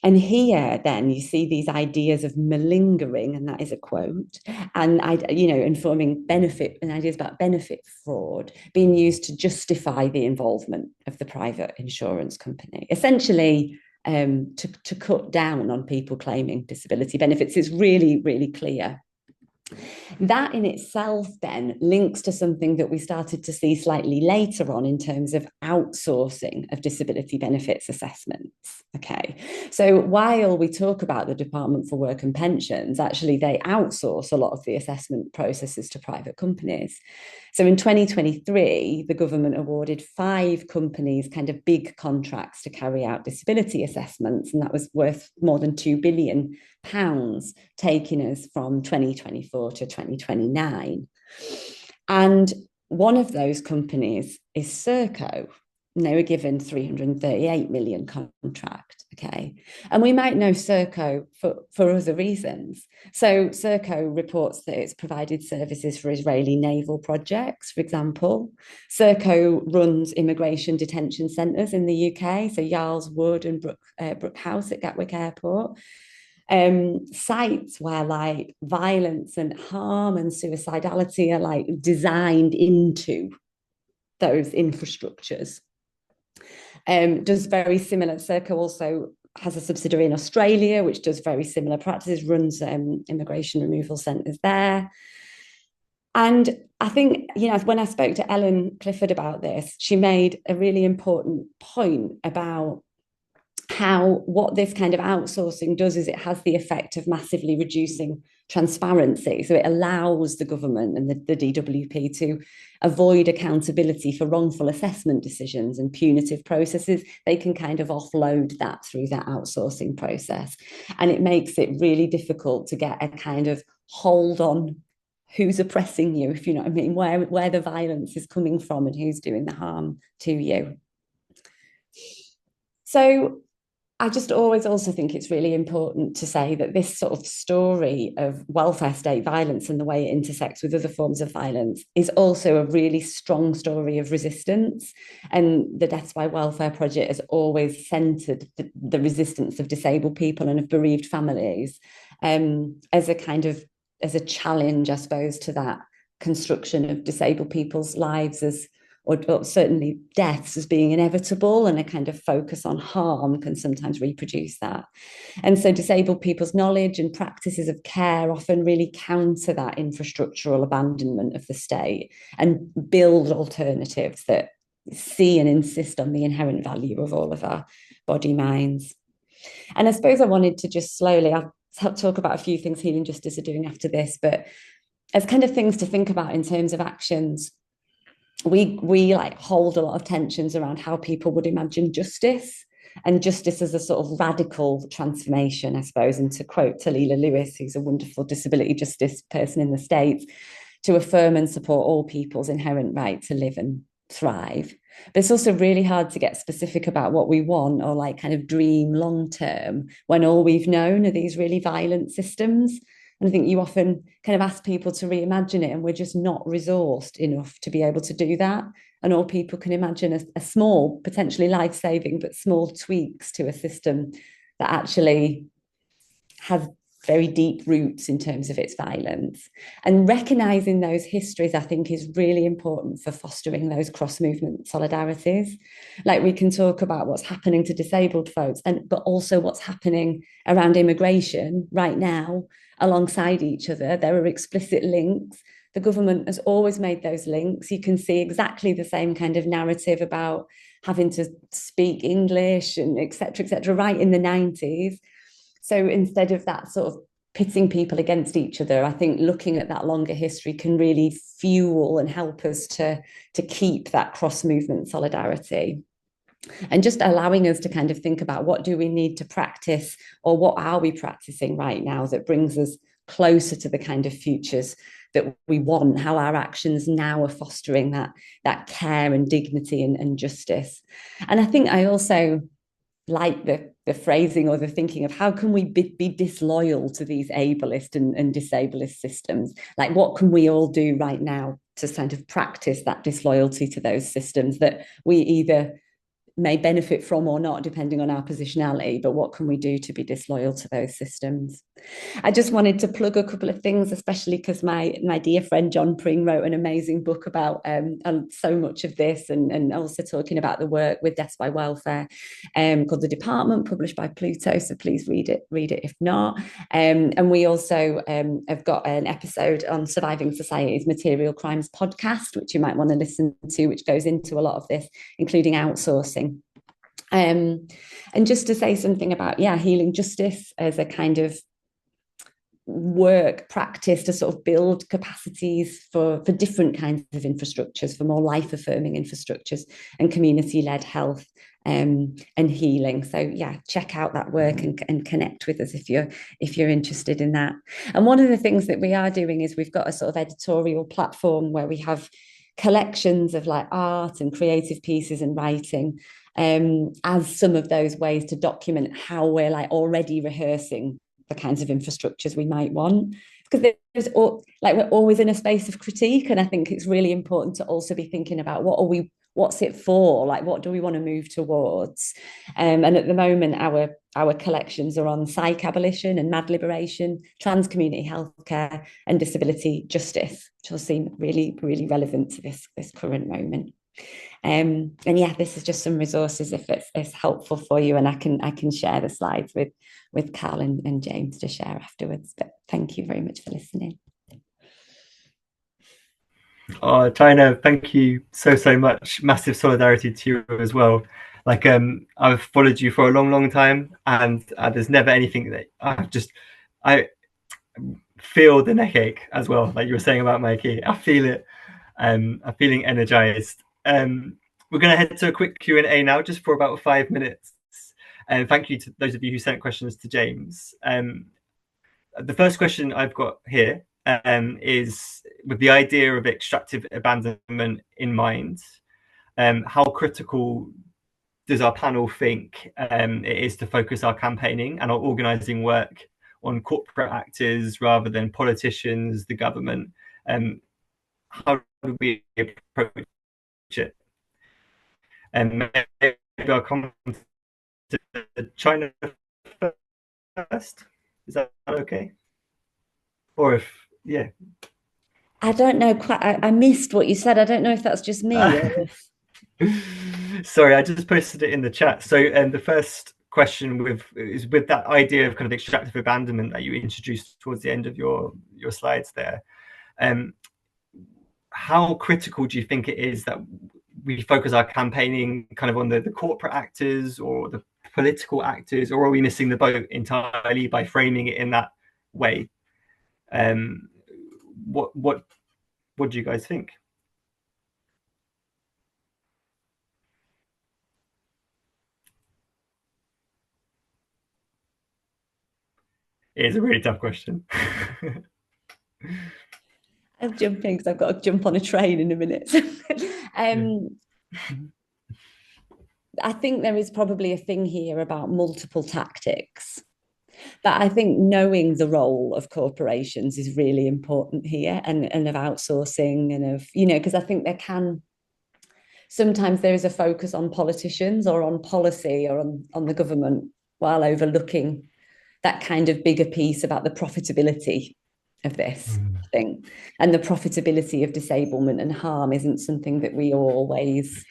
And here, then, you see these ideas of malingering, and that is a quote, and informing benefit and ideas about benefit fraud being used to justify the involvement of the private insurance company, essentially to cut down on people claiming disability benefits. Is really, really clear. That in itself then links to something that we started to see slightly later on in terms of outsourcing of disability benefits assessments. Okay, so while we talk about the Department for Work and Pensions, actually they outsource a lot of the assessment processes to private companies. So in 2023, the government awarded 5 companies kind of big contracts to carry out disability assessments, and that was worth more than £2 billion, taking us from 2024 to 2029. And one of those companies is Serco. And they were given $338 million contract, okay? And we might know Serco for other reasons. So Serco reports that it's provided services for Israeli naval projects, for example. Serco runs immigration detention centres in the UK, so Yarl's Wood and Brook House at Gatwick Airport. Sites where like violence and harm and suicidality are like designed into those infrastructures. Does very similar. Serco also has a subsidiary in Australia, which does very similar practices, runs immigration removal centres there. And I think, when I spoke to Ellen Clifford about this, she made a really important point about how what this kind of outsourcing does is it has the effect of massively reducing transparency. So it allows the government and the DWP to avoid accountability for wrongful assessment decisions and punitive processes. They can kind of offload that through that outsourcing process. And it makes it really difficult to get a kind of hold on who's oppressing you, if you know what I mean, where the violence is coming from and who's doing the harm to you. So I just always also think it's really important to say that this sort of story of welfare state violence and the way it intersects with other forms of violence is also a really strong story of resistance. And the Deaths by Welfare Project has always centred the resistance of disabled people and of bereaved families as a challenge, I suppose, to that construction of disabled people's lives as, or certainly deaths, as being inevitable, and a kind of focus on harm can sometimes reproduce that. And so disabled people's knowledge and practices of care often really counter that infrastructural abandonment of the state and build alternatives that see and insist on the inherent value of all of our body minds. And I suppose I wanted to just slowly, I'll talk about a few things Healing Justice are doing after this, but as kind of things to think about in terms of actions, we like hold a lot of tensions around how people would imagine justice, and justice as a sort of radical transformation, I suppose. And to quote Talila Lewis, who's a wonderful disability justice person in the States, to affirm and support all people's inherent right to live and thrive. But it's also really hard to get specific about what we want or like kind of dream long term when all we've known are these really violent systems. And I think you often kind of ask people to reimagine it, and we're just not resourced enough to be able to do that. And all people can imagine a small, potentially life-saving, but small tweaks to a system that actually has very deep roots in terms of its violence. And recognising those histories, I think, is really important for fostering those cross-movement solidarities. Like, we can talk about what's happening to disabled folks, but also what's happening around immigration right now alongside each other. There are explicit links. The government has always made those links. You can see exactly the same kind of narrative about having to speak English and et cetera, right in the 90s. So instead of that sort of pitting people against each other, I think looking at that longer history can really fuel and help us to keep that cross-movement solidarity. And just allowing us to kind of think about what do we need to practice, or what are we practicing right now that brings us closer to the kind of futures that we want, how our actions now are fostering that care and dignity and justice. And I think I also like the phrasing or the thinking of how can we be disloyal to these ableist and disableist systems? Like, what can we all do right now to kind of practice that disloyalty to those systems that we either may benefit from or not, depending on our positionality, but what can we do to be disloyal to those systems? I just wanted to plug a couple of things, especially because my dear friend John Pring wrote an amazing book about so much of this, and also talking about the work with Deaths by Welfare, called The Department, published by Pluto, so please read it if not. And we also have got an episode on Surviving Society's Material Crimes podcast, which you might want to listen to, which goes into a lot of this, including outsourcing. And just to say something about, Healing Justice as a kind of work practice to sort of build capacities for different kinds of infrastructures, for more life-affirming infrastructures and community-led health and healing. So check out that work and connect with us if you're interested in that. And one of the things that we are doing is we've got a sort of editorial platform where we have collections of like art and creative pieces and writing as some of those ways to document how we're like already rehearsing the kinds of infrastructures we might want, because we're always in a space of critique, and I think it's really important to also be thinking about what's it for, like what do we want to move towards. And at the moment our collections are on psych abolition and mad liberation, trans community healthcare, and disability justice, which will seem really, really relevant to this current moment. And this is just some resources if it's helpful for you, and I can share the slides with Carl and James to share afterwards. But thank you very much for listening. Oh, China, thank you so much. Massive solidarity to you as well. Like, I've followed you for a long time, and there's never anything that feel the neck ache as well, like you were saying about Mikey. I feel it. I'm feeling energized. We're going to head to a quick Q&A now, just for about 5 minutes. And thank you to those of you who sent questions to James. The first question I've got here is, with the idea of extractive abandonment in mind, how critical does our panel think it is to focus our campaigning and our organising work on corporate actors rather than politicians, the government? How do we approach it? And maybe I'll come to China first. Is that okay? Or if, yeah. I don't know quite. I missed what you said. I don't know if that's just me or if... Sorry, I just posted it in the chat. So, the first question is with that idea of kind of extractive abandonment that you introduced towards the end of your slides there. How critical do you think it is that we focus our campaigning kind of on the corporate actors or the political actors, or are we missing the boat entirely by framing it in that way? What do you guys think? It is a really tough question. I'm jumping because I've got to jump on a train in a minute. I think there is probably a thing here about multiple tactics. But I think knowing the role of corporations is really important here, and of outsourcing and of, because I think sometimes there is a focus on politicians or on policy or on the government while overlooking that kind of bigger piece about the profitability of this thing. And the profitability of disablement and harm isn't something that we always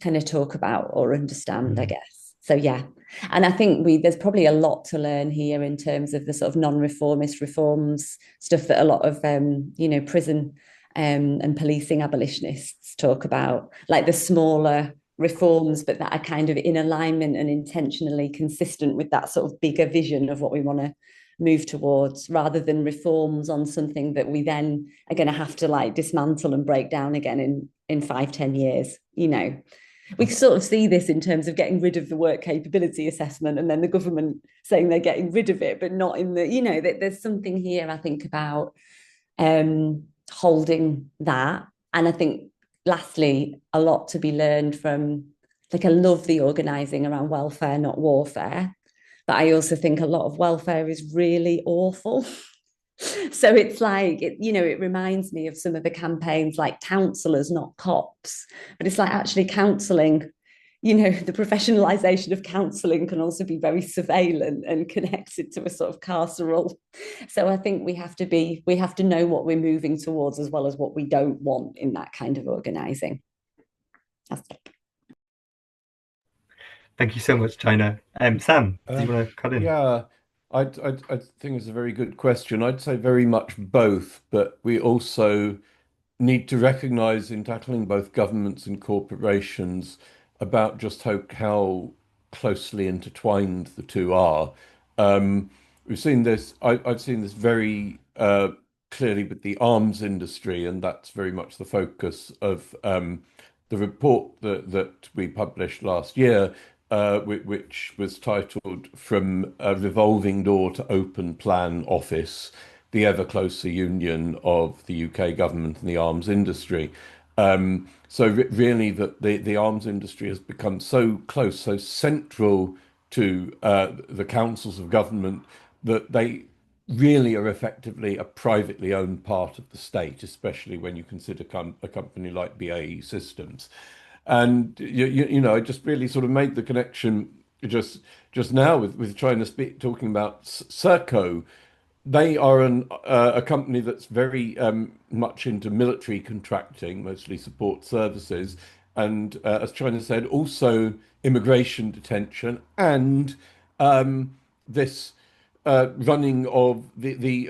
kind of talk about or understand, I guess. So, yeah. And I think there's probably a lot to learn here in terms of the sort of non-reformist reforms, stuff that a lot of, prison and policing abolitionists talk about, like the smaller reforms, but that are kind of in alignment and intentionally consistent with that sort of bigger vision of what we want to move towards, rather than reforms on something that we then are going to have to like dismantle and break down again in 5-10 years. We sort of see this in terms of getting rid of the work capability assessment and then the government saying they're getting rid of it, but not in the, there's something here, I think, about holding that. And I think, lastly, a lot to be learned from, like, I love the organising around welfare, not warfare. But I also think a lot of welfare is really awful. So it's like, it reminds me of some of the campaigns like counsellors, not cops. But it's like actually counselling, the professionalisation of counselling can also be very surveillant and connected to a sort of carceral. So I think we have to know what we're moving towards as well as what we don't want in that kind of organising. Thank you so much, China. Sam, do you want to cut in? Yeah, I think it's a very good question. I'd say very much both, but we also need to recognize in tackling both governments and corporations about just how closely intertwined the two are. We've seen this, I've seen this very clearly with the arms industry, and that's very much the focus of the report that we published last year, which was titled From a Revolving Door to Open Plan Office, the Ever Closer Union of the UK Government and the Arms Industry. So really the arms industry has become so close, so central to the councils of government, that they really are effectively a privately owned part of the state, especially when you consider a company like BAE Systems. And I just really sort of made the connection just now with trying to talking about Serco. They are a company that's very much into military contracting, mostly support services, and as China said, also immigration detention and this running of the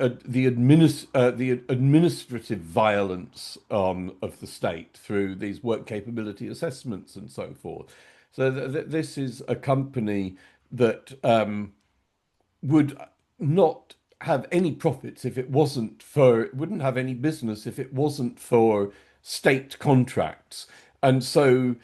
administrative violence of the state through these work capability assessments and so forth. So this is a company that would not have any profits if it wasn't for, it wouldn't have any business if it wasn't for state contracts. And so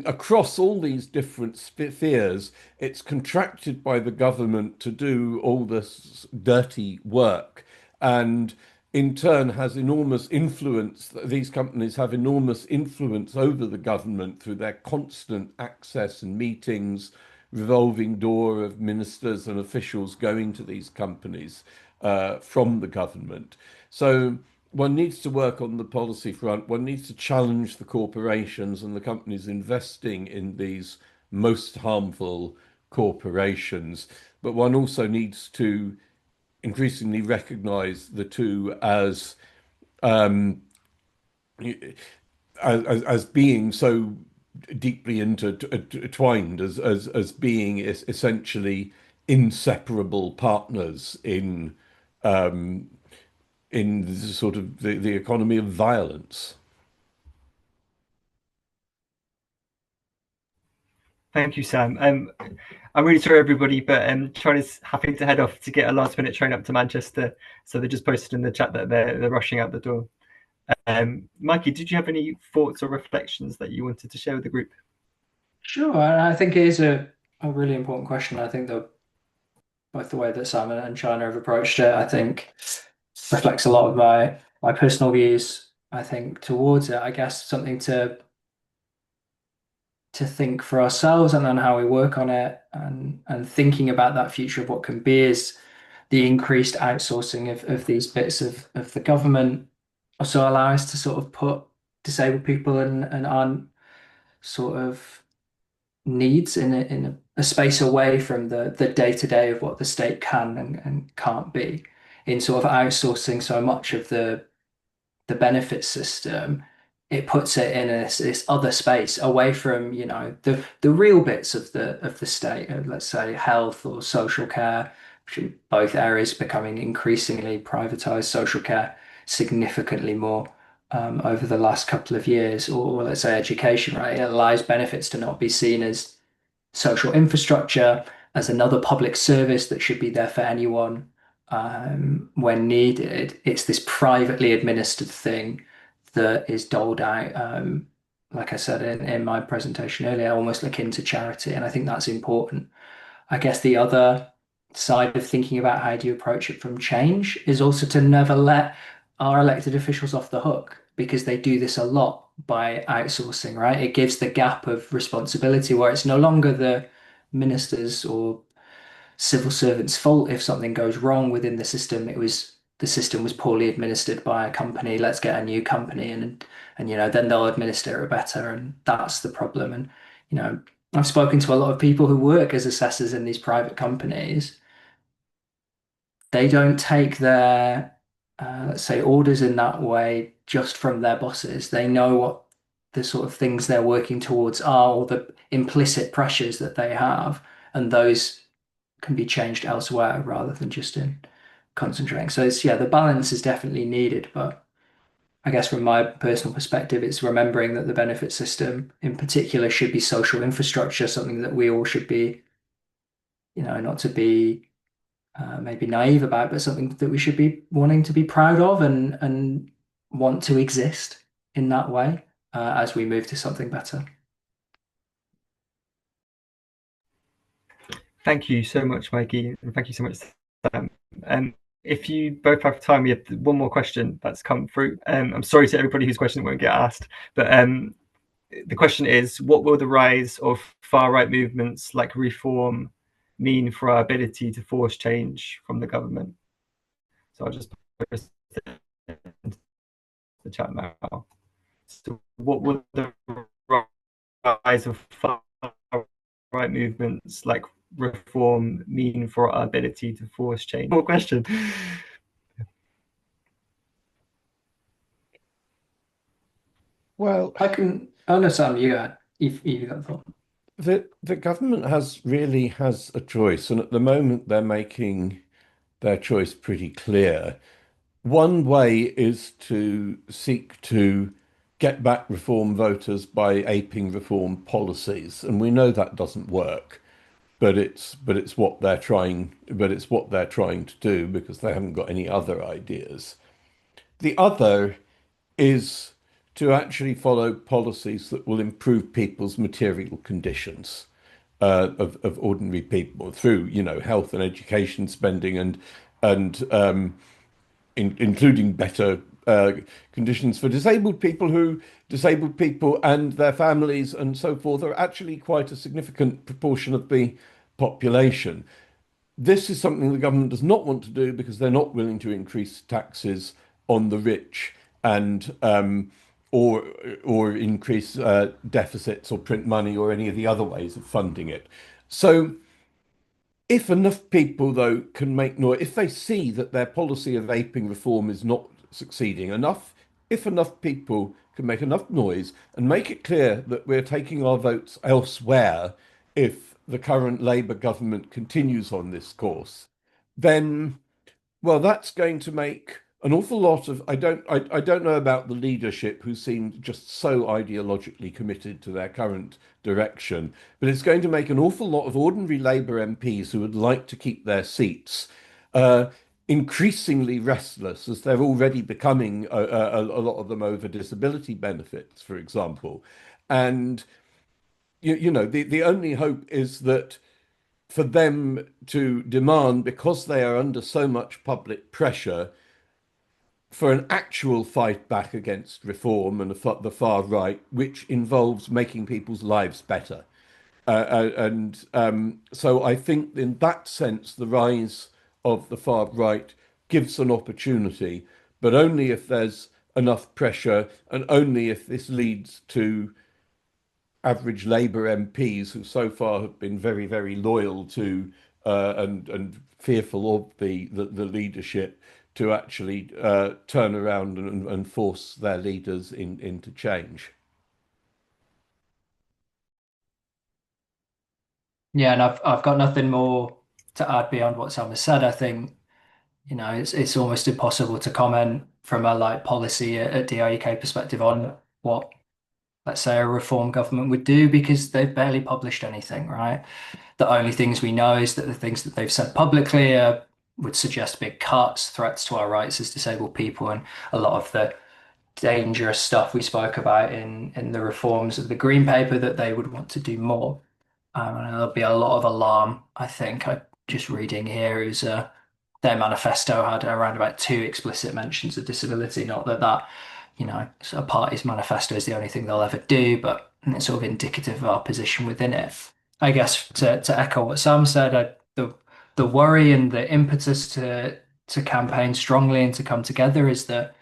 across all these different spheres, it's contracted by the government to do all this dirty work. And in turn has enormous influence. These companies have enormous influence over the government through their constant access and meetings, revolving door of ministers and officials going to these companies from the government. So one needs to work on the policy front. One needs to challenge the corporations and the companies investing in these most harmful corporations. But one also needs to increasingly recognize the two um, as being so deeply intertwined, as being essentially inseparable partners um, in the sort of the economy of violence. Thank you, Sam. I'm really sorry, everybody, but Charlie's having to head off to get a last-minute train up to Manchester. So they just posted in the chat that they're rushing out the door. Mikey, did you have any thoughts or reflections that you wanted to share with the group? Sure, and I think it is a really important question. I think that both the way that Sam and China have approached it, I think, reflects a lot of my personal views, I think, towards it. I guess something to think for ourselves and then how we work on it, and thinking about that future of what can be is the increased outsourcing of these bits of the government also allow us to sort of put disabled people and our sort of needs in a space away from the day-to-day of what the state can and can't be, in sort of outsourcing so much of the benefit system. It puts it in this other space away from, you know, the real bits of the state, let's say health or social care, which in both areas becoming increasingly privatized, social care significantly more over the last couple of years, or let's say education, right? It allows benefits to not be seen as social infrastructure, as another public service that should be there for anyone when needed. It's this privately administered thing that is doled out, like I said in my presentation earlier, almost akin to charity. And I think that's important. I guess the other side of thinking about how do you approach it from change is also to never let our elected officials off the hook, because they do this a lot by outsourcing, right? It gives the gap of responsibility where it's no longer the ministers or civil servants' fault if something goes wrong within the system. It was the system was poorly administered by a company. Let's get a new company, and you know, then they'll administer it better, and that's the problem. And you know, I've spoken to a lot of people who work as assessors in these private companies. They don't take their, let's say, orders in that way just from their bosses. They know what the sort of things they're working towards are, or the implicit pressures that they have, and those can be changed elsewhere rather than just in concentrating. So it's, yeah, the balance is definitely needed, but I guess from my personal perspective, it's remembering that the benefit system in particular should be social infrastructure, something that we all should be, you know, not to be maybe naive about, but something that we should be wanting to be proud of and want to exist in that way as we move to something better. Thank you so much, Mikey, and thank you so much, Sam. If you both have time, we have one more question that's come through. I'm sorry to everybody whose question won't get asked, but the question is, what will the rise of far-right movements like Reform mean for our ability to force change from the government? So I'll just post it into the chat now. So what will the rise of far-right movements like Reform mean for our ability to force change? More question. Well, I can. Oh no, Sam, you got a thought. the government really has a choice, and at the moment they're making their choice pretty clear. One way is to seek to get back Reform voters by aping Reform policies, and we know that doesn't work. but it's what they're trying to do because they haven't got any other ideas. The other is to actually follow policies that will improve people's material conditions, of ordinary people through, health and education spending and including better conditions for disabled people and their families and so forth are actually quite a significant proportion of the population. This is something the government does not want to do because they're not willing to increase taxes on the rich and or increase deficits or print money or any of the other ways of funding it. So if enough people, though, can make noise, if they see that their policy of vaping reform is not succeeding enough, if enough people can make enough noise and make it clear that we're taking our votes elsewhere if the current Labour government continues on this course, then, well, that's going to make an awful lot of, I don't know about the leadership who seem just so ideologically committed to their current direction, but it's going to make an awful lot of ordinary Labour MPs who would like to keep their seats increasingly restless, as they're already becoming, a lot of them over disability benefits, for example. And the only hope is that for them to demand, because they are under so much public pressure, for an actual fight back against reform and the far right, which involves making people's lives better. So I think in that sense, the rise of the far right gives an opportunity, but only if there's enough pressure and only if this leads to average Labour MPs who so far have been very, very loyal to and fearful of the leadership to actually turn around and force their leaders into change. Yeah, and I've got nothing more to add beyond what Sam has said. I think, it's almost impossible to comment from a policy at DIUK perspective on what, let's say, a reform government would do because they've barely published anything, right? The only things we know is that the things that they've said publicly would suggest big cuts, threats to our rights as disabled people, and a lot of the dangerous stuff we spoke about in the reforms of the Green Paper that they would want to do more. And there'll be a lot of alarm, I think. Just reading here is their manifesto had around about 2 explicit mentions of disability. Not that a party's manifesto is the only thing they'll ever do, but it's sort of indicative of our position within it. I guess to echo what Sam said, the worry and the impetus to campaign strongly and to come together is that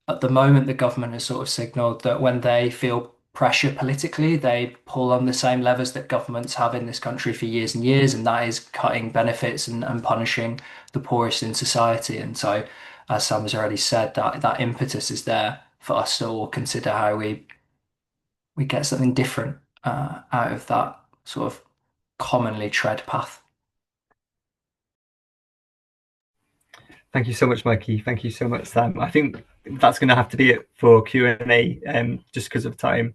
at the moment the government has sort of signaled that when they feel pressure politically, they pull on the same levers that governments have in this country for years and years, and that is cutting benefits and punishing the poorest in society. And so, as Sam has already said, that impetus is there for us to all consider how we get something different out of that sort of commonly tread path. Thank you so much, Mikey. Thank you so much, Sam. I think that's going to have to be it for Q&A, just because of time.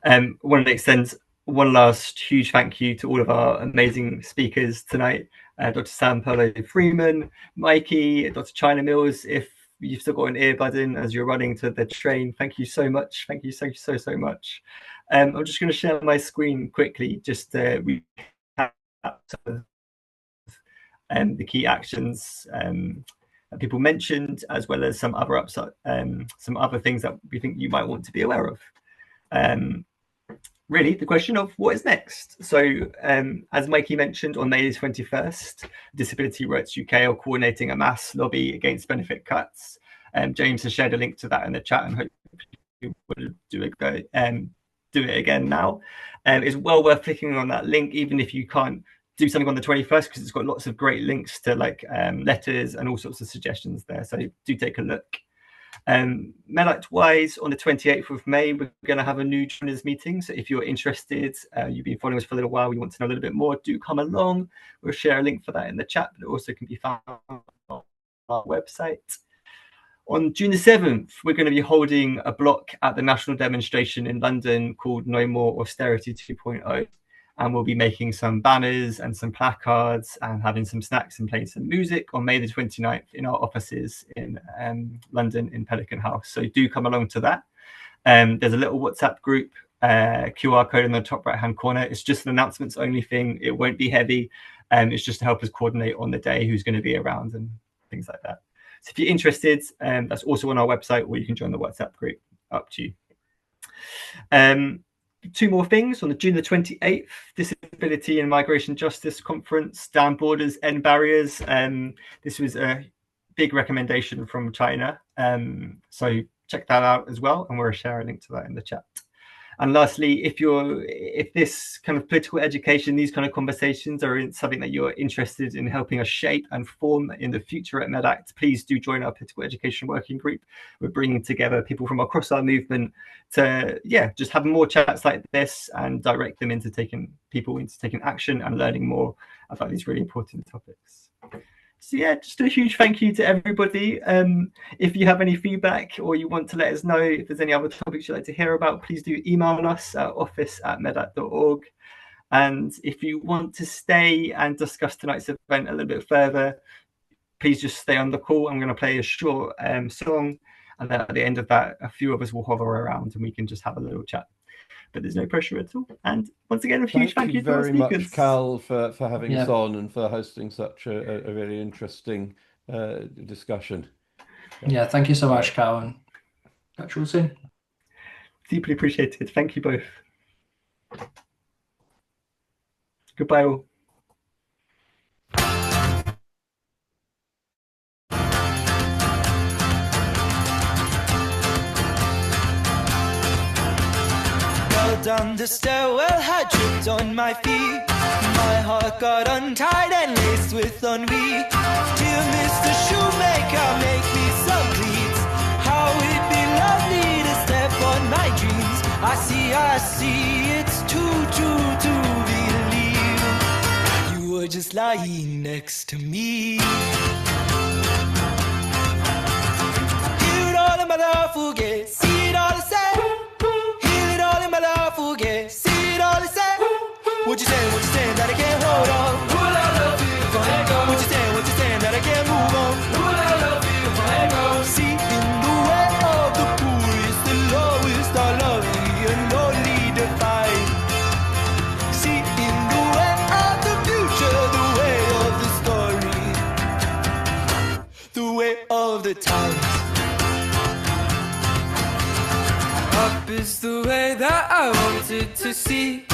I want to extend one last huge thank you to all of our amazing speakers tonight. Dr. Sam Perlow-Freeman, Mikey, Dr. China Mills. If you've still got an earbud in as you're running to the train, thank you so much. Thank you so much. I'm just going to share my screen quickly, just to recap the key actions that people mentioned, as well as some other some other things that we think you might want to be aware of. Really, the question of what is next. So, as Mikey mentioned, on May 21st, Disability Rights UK are coordinating a mass lobby against benefit cuts. James has shared a link to that in the chat, and hope you will do it again now. It's well worth clicking on that link, even if you can't do something on the 21st, because it's got lots of great links to letters and all sorts of suggestions there. So do take a look. Melite-wise, on the 28th of May, we're going to have a new joiners meeting. So if you're interested, you've been following us for a little while, you want to know a little bit more, do come along. We'll share a link for that in the chat, but it also can be found on our website. On June the 7th, we're going to be holding a block at the national demonstration in London called No More Austerity 2.0. and we'll be making some banners and some placards and having some snacks and playing some music on May the 29th in our offices in London in Pelican House. So do come along to that. There's a little WhatsApp group, QR code in the top right hand corner. It's just an announcements only thing. It won't be heavy. It's just to help us coordinate on the day who's going to be around and things like that. So if you're interested, that's also on our website, or you can join the WhatsApp group. Up to you. 2 more things. On the June the 28th, Disability and Migration Justice Conference, Down Borders, End Barriers. This was a big recommendation from China. So check that out as well, and we'll share a link to that in the chat. And lastly, if this kind of political education, these kind of conversations are something that you're interested in helping us shape and form in the future at MedAct, please do join our political education working group. We're bringing together people from across our movement to, just have more chats like this and direct them into taking action and learning more about these really important topics. So just a huge thank you to everybody. If you have any feedback or you want to let us know if there's any other topics you'd like to hear about, please do email us at office@medact.org. And if you want to stay and discuss tonight's event a little bit further, please just stay on the call. I'm going to play a short song, and then at the end of that, a few of us will hover around and we can just have a little chat. But there's no pressure at all. And once again, a huge thank you to our speakers. Very much, Cal, for having us on and for hosting such a really interesting discussion. Yeah, thank you so much, Cal, and catch you all soon. Deeply appreciated. Thank you both. Goodbye all. Down the stairwell, I tripped on my feet. My heart got untied and laced with ennui. Dear Mr. Shoemaker, make me some cleats. How it'd be lovely to step on my dreams. I see, it's too true to believe. You were just lying next to me. Hear it all in my love, forget. See it all the same. See it all the same. What you saying that I can't hold on? Would I love you if I let go? What you saying that I can't move on? Would I love you if I let go? See, in the way of the poorest, the lowest are lovely and only defined. See, in the way of the future, the way of the story, the way of the times. Up is the way that I wanted to see.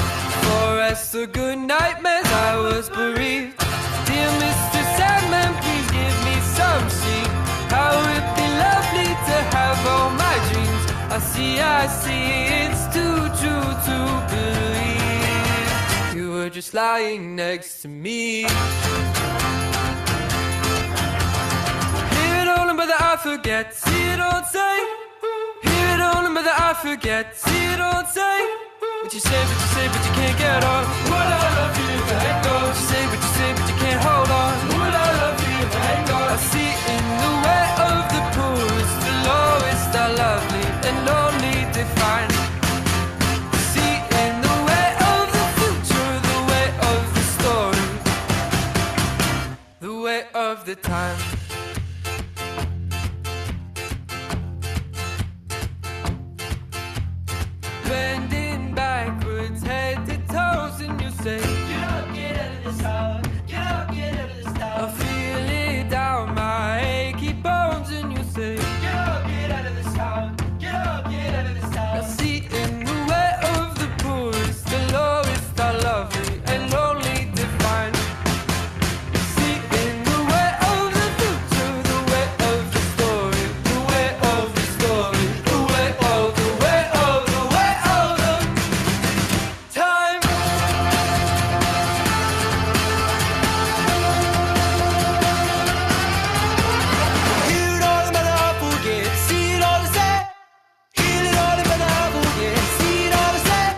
For as the good nightmares I was bereaved. Dear Mr. Sandman, please give me some sleep. How it'd be lovely to have all my dreams. I see, it's too true to believe. You were just lying next to me. Hear it all, but I forget. See it all, say. But I forget, see it all say. What you say, but you can't get on. Would I love you if I let go? What you say, but you can't hold on. Would I love you if I let go? I see in the way of the poorest, the lowest are lovely and only defined. See in the way of the future, the way of the story, the way of the time. Bending backwards, head to toes, and you say, get up, get out of this house. Get up, get out of this house. I feel it down my achy bones, and you say, get up, get out of this house. Get up, get out of this house. I see in the way of the poorest, the lowest are lovely and only defined. See in the way of the future, the way of the story, the way of the story, the way of the way of the way of the time. Hear it all in my love, forget. See it all the same. Hear it all in my love, forget. See it all the same.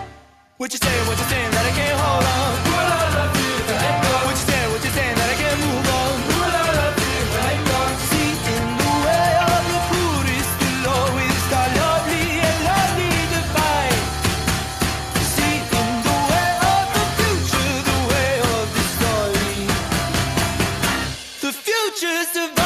What you saying that I can't hold on? Would I love you if I let go? What you saying that I can't move on? Would I love you if I let go? See in the way of the poorest, the lowest are lovely and lovely divine. See in the way of the future. future survival.